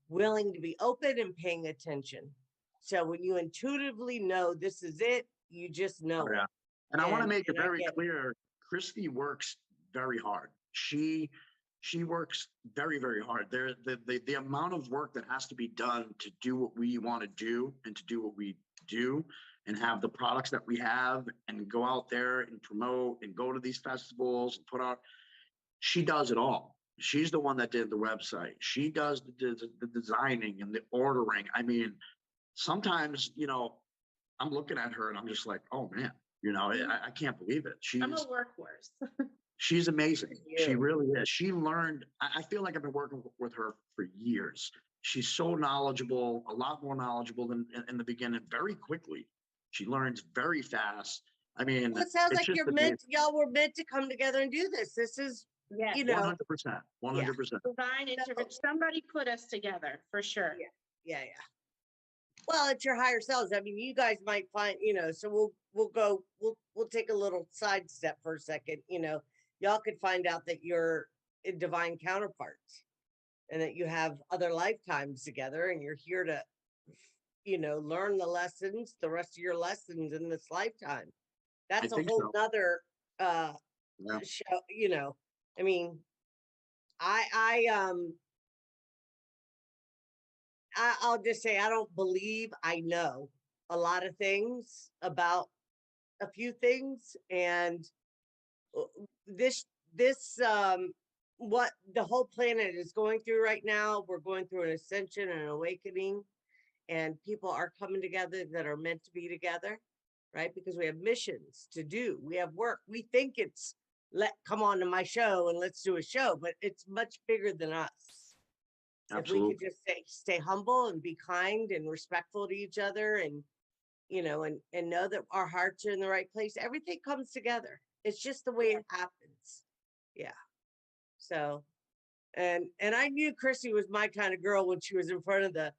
S1: willing to be open and paying attention. So when you intuitively know this is it, you just know it.
S3: And I want to make it very clear, Christie works very hard. She works very, very hard. The amount of work that has to be done to do what we want to do and to do what we do and have the products that we have and go out there and promote and go to these festivals and put out, she does it all. She's the one that did the website. She does the designing and the ordering. I mean, sometimes, I'm looking at her and I'm just like, oh man, I can't believe it.
S2: I'm a workhorse.
S3: She's amazing. She really is. She learned, I feel like I've been working with her for years. She's so knowledgeable, a lot more knowledgeable than in the beginning, very quickly. She learns very fast. I mean,
S1: it sounds like y'all were meant to come together and do this. This is, 100%.
S2: Divine intervention. Somebody put us together for sure.
S1: Yeah. Well, it's your higher selves. I mean, you guys might find, so we'll take a little sidestep for a second. Y'all could find out that you're divine counterparts and that you have other lifetimes together and you're here to, learn the rest of your lessons in this lifetime. That's a whole nother show, I mean, I'll just say, I don't believe I know a lot of things about a few things. And what the whole planet is going through right now, we're going through an ascension and an awakening, and people are coming together that are meant to be together, right? Because we have missions to do. We have work. We think it's come on to my show and let's do a show, but it's much bigger than us.
S3: Absolutely.
S1: If we could just stay humble and be kind and respectful to each other and, and know that our hearts are in the right place, everything comes together. It's just the way it happens. Yeah. So And I knew Christy was my kind of girl when she was in front of the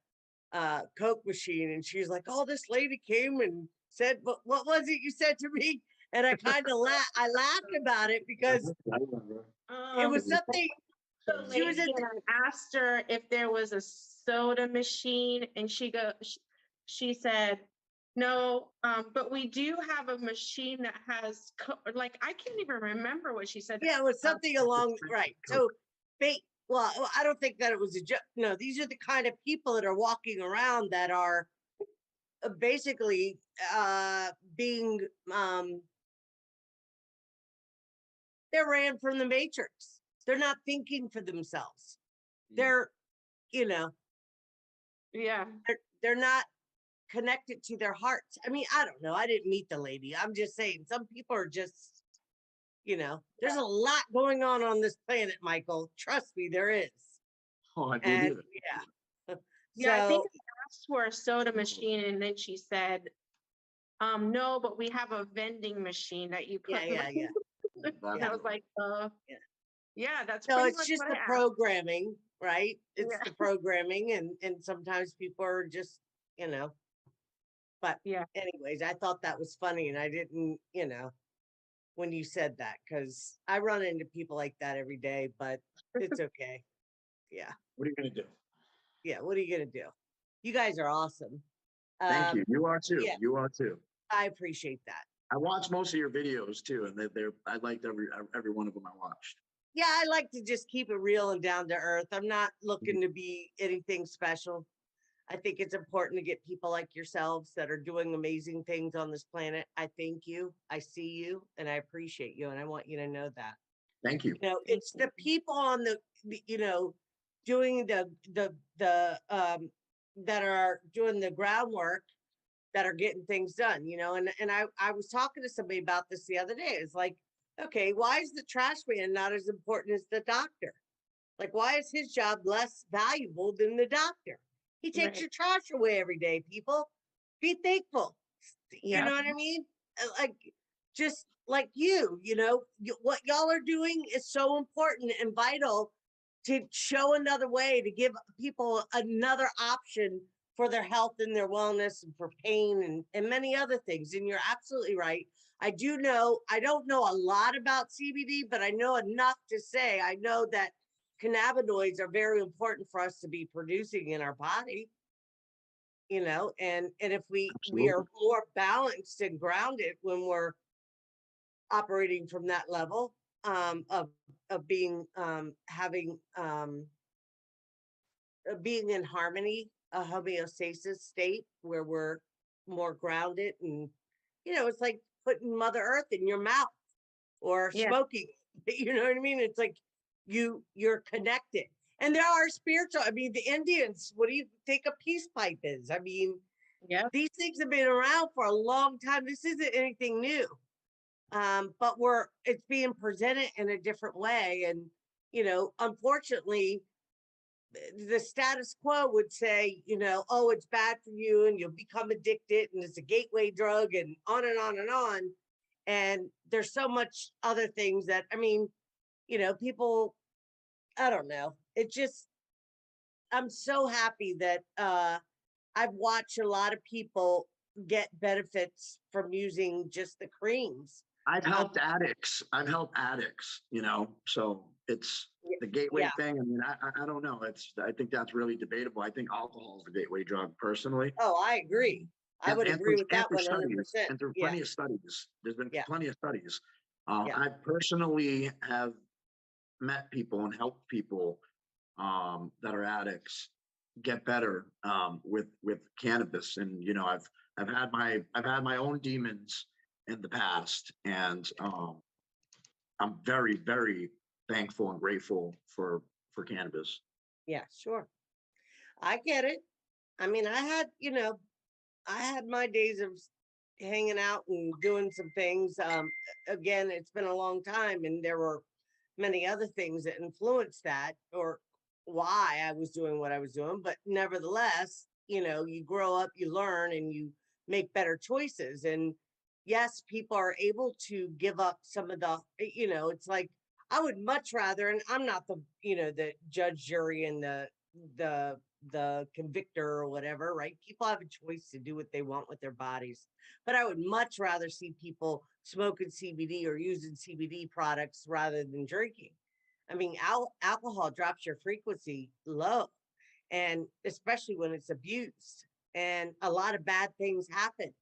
S1: Coke machine, and she was like, "Oh, this lady came and said, what was it you said to me?" And I kind of I laughed about it because
S3: I remember.
S1: it
S2: Um,
S1: was something.
S2: the
S1: She was
S2: lady
S1: at the,
S2: and I asked her if there was a soda machine, and she said, no, but we do have a machine that has, like, I can't even remember what she said.
S1: yeah, it was something along right. So, well, I don't think that it was a joke. No, these are the kind of people that are walking around that are basically being they're ran from the matrix. They're not thinking for themselves. They're, you know,
S2: Yeah,
S1: they're not connected to their hearts. I mean, I don't know. I didn't meet the lady. I'm just saying some people are just, there's a lot going on this planet, Michael. Trust me, there is.
S3: Oh, I believe
S1: And
S3: it.
S1: yeah.
S2: yeah, I think
S1: So
S2: I asked for a soda machine, and then she said, no, but we have a vending machine that you put.
S1: yeah.
S2: And I was like,
S1: Yeah.
S2: yeah, that's
S1: So
S2: pretty
S1: it's
S2: much
S1: just
S2: what
S1: the
S2: I asked.
S1: programming, right? It's
S2: Yeah.
S1: the programming, and sometimes people are just, but
S2: Yeah.
S1: anyways, I thought that was funny, and I didn't, when you said that, because I run into people like that every day, but it's okay. Yeah.
S3: What are you gonna do?
S1: Yeah. What are you gonna do? You guys are awesome.
S3: Thank you. You are too.
S1: yeah.
S3: You are too.
S1: I appreciate that.
S3: I watch most of your videos too, and I liked every one of them I watched.
S1: Yeah, I like to just keep it real and down to earth. I'm not looking to be anything special. I think it's important to get people like yourselves that are doing amazing things on this planet. I thank you. I see you, and I appreciate you, and I want you to know that.
S3: Thank you.
S1: It's the people on doing the that are doing the groundwork that are getting things done, and I was talking to somebody about this the other day. It's like, okay, why is the trash man not as important as the doctor? Like, why is his job less valuable than the doctor? He takes
S2: Right.
S1: your trash away every day, people. Be thankful. You
S2: Yeah.
S1: know what I mean? Like, just like what y'all are doing is so important and vital to show another way, to give people another option for their health and their wellness and for pain and many other things. And you're absolutely right. I don't know a lot about CBD, but I know enough to say I know that cannabinoids are very important for us to be producing in our body, and if we are
S3: Absolutely.
S1: more balanced and grounded when we're operating from that level of being being in harmony, a homeostasis state where we're more grounded, and it's like putting Mother Earth in your mouth or
S2: Yeah.
S1: smoking. You know what I mean? It's like you're connected. And there are spiritual, I mean, the Indians, what do you think a peace pipe is? I mean,
S2: Yeah.
S1: these things have been around for a long time. This isn't anything new. But it's being presented in a different way. And, unfortunately, the status quo would say, oh, it's bad for you and you'll become addicted and it's a gateway drug and on and on and on. And there's so much other things that, I mean, people, I don't know. I'm so happy that I've watched a lot of people get benefits from using just the creams.
S3: I've helped addicts. So it's the gateway
S1: Yeah.
S3: thing. I mean, I don't know. I think that's really debatable. I think alcohol is the gateway drug personally.
S1: Oh, I agree. I would agree with that 100%.
S3: And through
S1: Yeah.
S3: plenty of studies, there's been
S1: Yeah.
S3: plenty of studies.
S1: Yeah.
S3: I personally have met people and helped people that are addicts get better with cannabis. And I've had my own demons in the past, and I'm very, very thankful and grateful for cannabis.
S1: Yeah, sure. I get it. I mean, I had my days of hanging out and doing some things. Again, it's been a long time, and there were many other things that influenced that or why I was doing what I was doing. But nevertheless, you grow up, you learn, and you make better choices. And yes, people are able to give up some of the, it's like I would much rather, and I'm not the, the judge, jury, and the convictor or whatever, right? People have a choice to do what they want with their bodies. But I would much rather see people smoking CBD or using CBD products rather than drinking. I mean, alcohol drops your frequency low, and especially when it's abused, and a lot of bad things happen.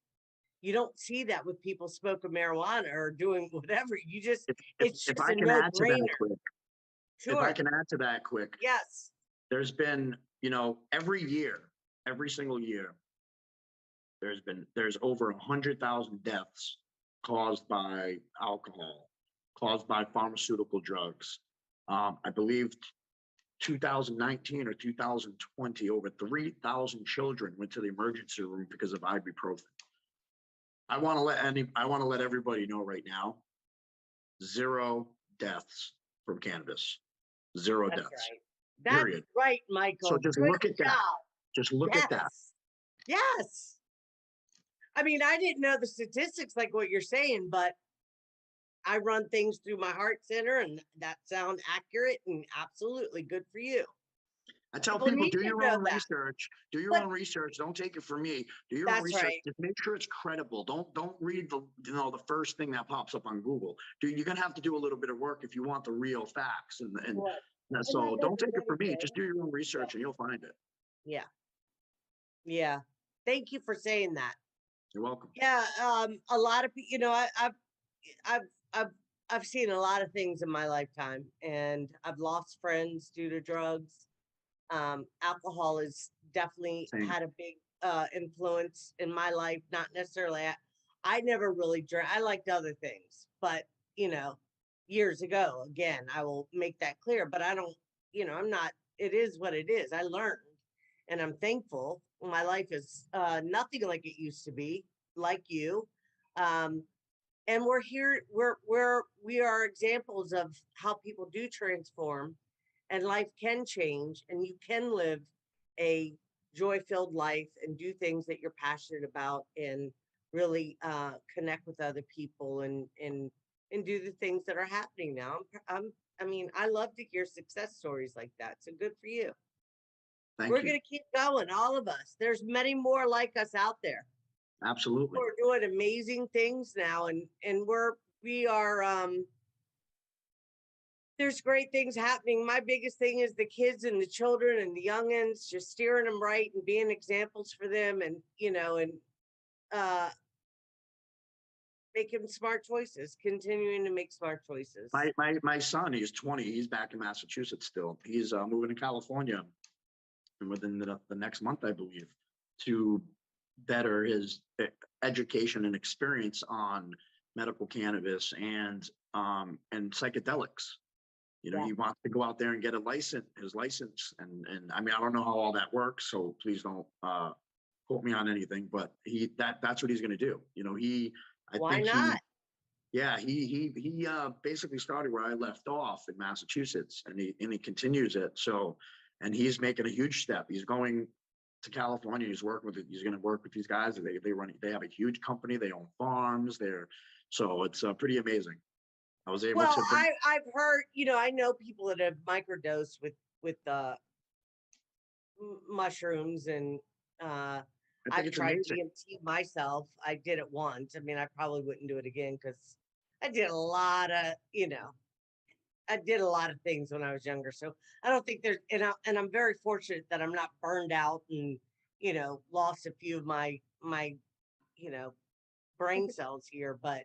S1: You don't see that with people smoking marijuana or doing whatever. It's
S3: If
S1: just
S3: I
S1: a
S3: can add to that
S1: no-brainer.
S3: quick, if I
S1: Sure.
S3: can add to that quick,
S1: Yes.
S3: there's been, every year, every single year, there's over 100,000 deaths caused by alcohol, caused by pharmaceutical drugs. I believe 2019 or 2020, over 3,000 children went to the emergency room because of ibuprofen. I want to let everybody know right now, 0 deaths from cannabis, 0
S1: That's
S3: deaths.
S1: right. That's
S3: Period.
S1: right, Michael.
S3: So just
S1: Good
S3: look at that.
S1: job.
S3: Just look at that.
S1: Yes. I mean, I didn't know the statistics like what you're saying, but I run things through my heart center, and that sounds accurate and absolutely good for you.
S3: I tell
S1: People
S3: people,
S1: need
S3: do
S1: to
S3: your
S1: know
S3: own
S1: that.
S3: research. Do your
S1: But
S3: own research. Don't take it from me. Do your own
S1: that's
S3: research.
S1: right.
S3: Just make sure it's credible. Don't read the first thing that pops up on Google. You're gonna have to do a little bit of work if you want the real facts.
S1: Right. And
S3: So
S1: that
S3: don't
S1: doesn't
S3: take it from me.
S1: anything.
S3: Just do your own
S1: Yeah.
S3: research and you'll find it.
S1: Yeah. Yeah. Thank you for saying that.
S3: You're welcome.
S1: Yeah. A lot of people, I've I've I've seen a lot of things in my lifetime, and I've lost friends due to drugs. Alcohol has definitely
S3: Same.
S1: had a big influence in my life. Not necessarily, I never really drank. I liked other things, but years ago. Again, I will make that clear. But I don't. I'm not. It is what it is. I learned, and I'm thankful. My life is nothing like it used to be. Like you. Um, and we're here, we are examples of how people do transform, and life can change, and you can live a joy-filled life and do things that you're passionate about, and really connect with other people, and do the things that are happening now. I mean, I love to hear success stories like that, so good for you.
S3: Thank
S1: We're
S3: you.
S1: going to keep going, all of us. There's many more like us out there.
S3: Absolutely.
S1: We're doing amazing things now, and we are there's great things happening. My biggest thing is the kids and the children and the youngins, just steering them right and being examples for them, and uh making smart choices, continuing to make smart choices.
S3: My son, he's 20. He's back in Massachusetts still. He's moving to California, and within the next month, I believe, to better his education and experience on medical cannabis and psychedelics.
S1: Yeah.
S3: He wants to go out there and get his license, and I mean, I don't know how all that works, so please don't quote me on anything, but that's what he's going to do.
S1: Why not?
S3: He basically started where I left off in Massachusetts, and he continues it. So, and he's making a huge step. He's going to California. He's going to work with these guys. They have a huge company. They own farms there. So it's pretty amazing. I was able
S1: Well,
S3: to bring,
S1: I've heard, I know people that have microdosed with mushrooms, and
S3: I think
S1: I've
S3: it's
S1: tried
S3: amazing.
S1: DMT myself. I did it once. I mean, I probably wouldn't do it again, because I did a lot of, I did a lot of things when I was younger. So I don't think there's, and I'm very fortunate that I'm not burned out and, lost a few of my, brain cells here. But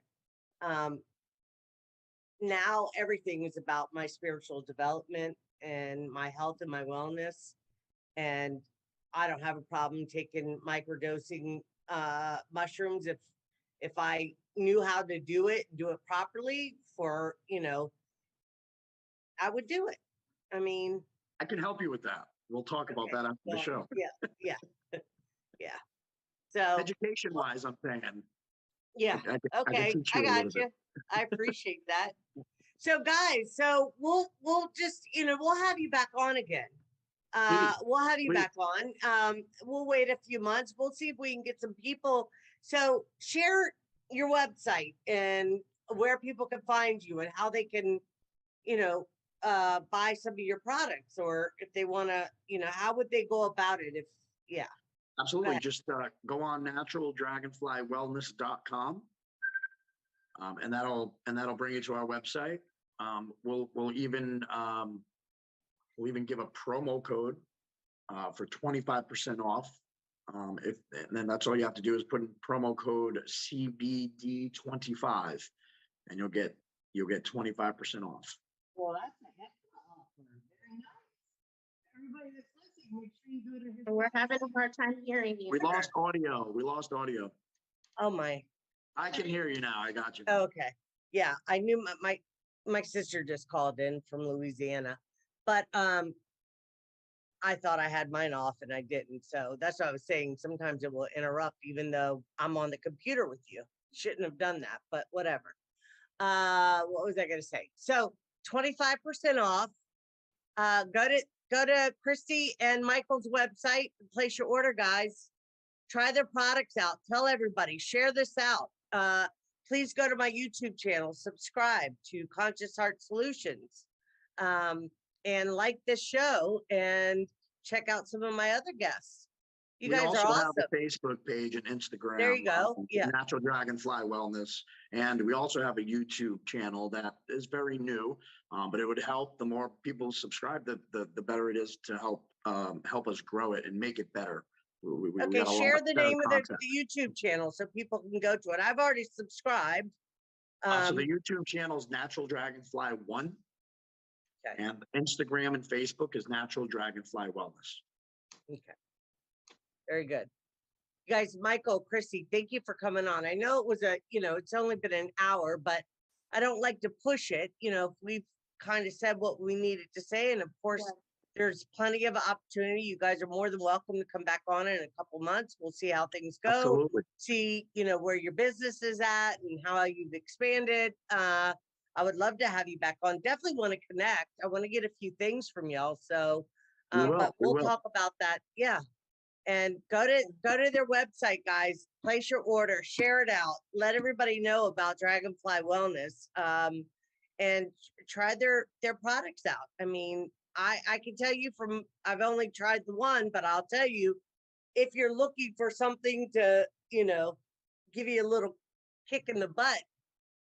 S1: now everything is about my spiritual development and my health and my wellness. And I don't have a problem taking microdosing mushrooms if I knew how to do it properly for, I would do it. I mean,
S3: I can help you with that. We'll talk about that after the show.
S1: Yeah. Yeah. So
S3: Education-wise, I'm saying.
S1: yeah.
S3: I
S1: Okay.
S3: can teach
S1: I
S3: you a
S1: got
S3: little
S1: you.
S3: bit.
S1: I appreciate that. So guys, so we'll just, we'll have you back on again. We'll have you
S3: please.
S1: back on. We'll wait a few months. We'll see if we can get some people. So share your website and where people can find you and how they can buy some of your products, or if they want to, how would they go about it? Yeah.
S3: Absolutely.
S1: ahead.
S3: Just go on naturaldragonflywellness.com. And that'll bring you to our website. We'll even give a promo code for 25% off. And then that's all you have to do is put in promo code CBD25, and you'll get 25% off.
S1: Well, that's a heck of an offer. Very nice. Everybody that's listening, make sure you go to his.
S2: We're having a hard time hearing you.
S3: We lost audio.
S1: Oh my.
S3: I can hear you now. I got you.
S1: Okay. Yeah, I knew my sister just called in from Louisiana, but I thought I had mine off and I didn't. So that's what I was saying. Sometimes it will interrupt, even though I'm on the computer with you. Shouldn't have done that, but whatever. What was I going to say? So 25% off. Go to Christy and Michael's website, place your order, guys. Try their products out. Tell everybody. Share this out. Please go to my YouTube channel. Subscribe to Conscious Heart Solutions. And like this show and check out some of my other guests. You guys are awesome.
S3: We also have a Facebook page and Instagram.
S1: There you go. Yeah.
S3: Natural Dragonfly Wellness. And we also have a YouTube channel that is very new, but it would help. The more people subscribe, the better it is to help us grow it and make it better.
S1: Okay, share the name of the YouTube channel so people can go to it. I've already subscribed.
S3: So the YouTube channel is Natural Dragonfly 1. Okay. And Instagram and Facebook is Natural Dragonfly Wellness.
S1: Okay. Very good. You guys, Michael, Christy, thank you for coming on. I know it was it's only been an hour, but I don't like to push it. We've kind of said what we needed to say. And of course, there's plenty of opportunity. You guys are more than welcome to come back on in a couple months. We'll see how things go.
S3: Absolutely.
S1: See, where your business is at and how you've expanded. I would love to have you back on. Definitely want to connect. I want to get a few things from y'all. So, but we'll talk about that. Yeah. And go to their website, guys. Place your order, share it out, let everybody know about Dragonfly Wellness, and try their products out. I mean, I can tell you I've only tried the one, but I'll tell you, if you're looking for something to, give you a little kick in the butt,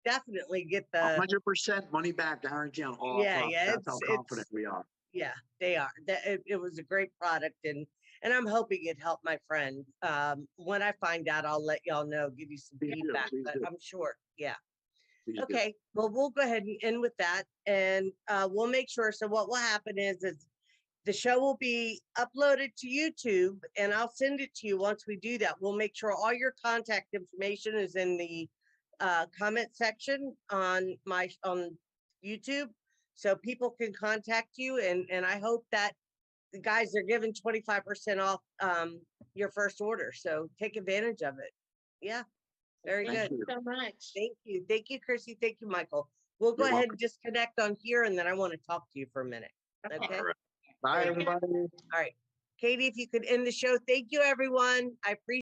S1: definitely get the
S3: 100% money back guarantee on all.
S1: Yeah,
S3: That's how confident we are.
S1: Yeah, they are. It was a great product, and I'm hoping it helped my friend. When I find out, I'll let y'all know, give you some feedback, but I'm sure. Yeah. Okay. Well, we'll go ahead and end with that, and we'll make sure. So what will happen is the show will be uploaded to YouTube, and I'll send it to you once we do that. We'll make sure all your contact information is in the comment section on YouTube, so people can contact you. And I hope that the guys are giving 25% off your first order. So take advantage of it. Yeah. Very good.
S2: Thank you so much.
S1: Thank you. Thank you, Christy. Thank you, Michael. We'll go ahead and disconnect on here, and then I want to talk to you for a minute. Okay.
S3: All right. Bye, everybody.
S1: All right. Katie, if you could end the show. Thank you, everyone. I appreciate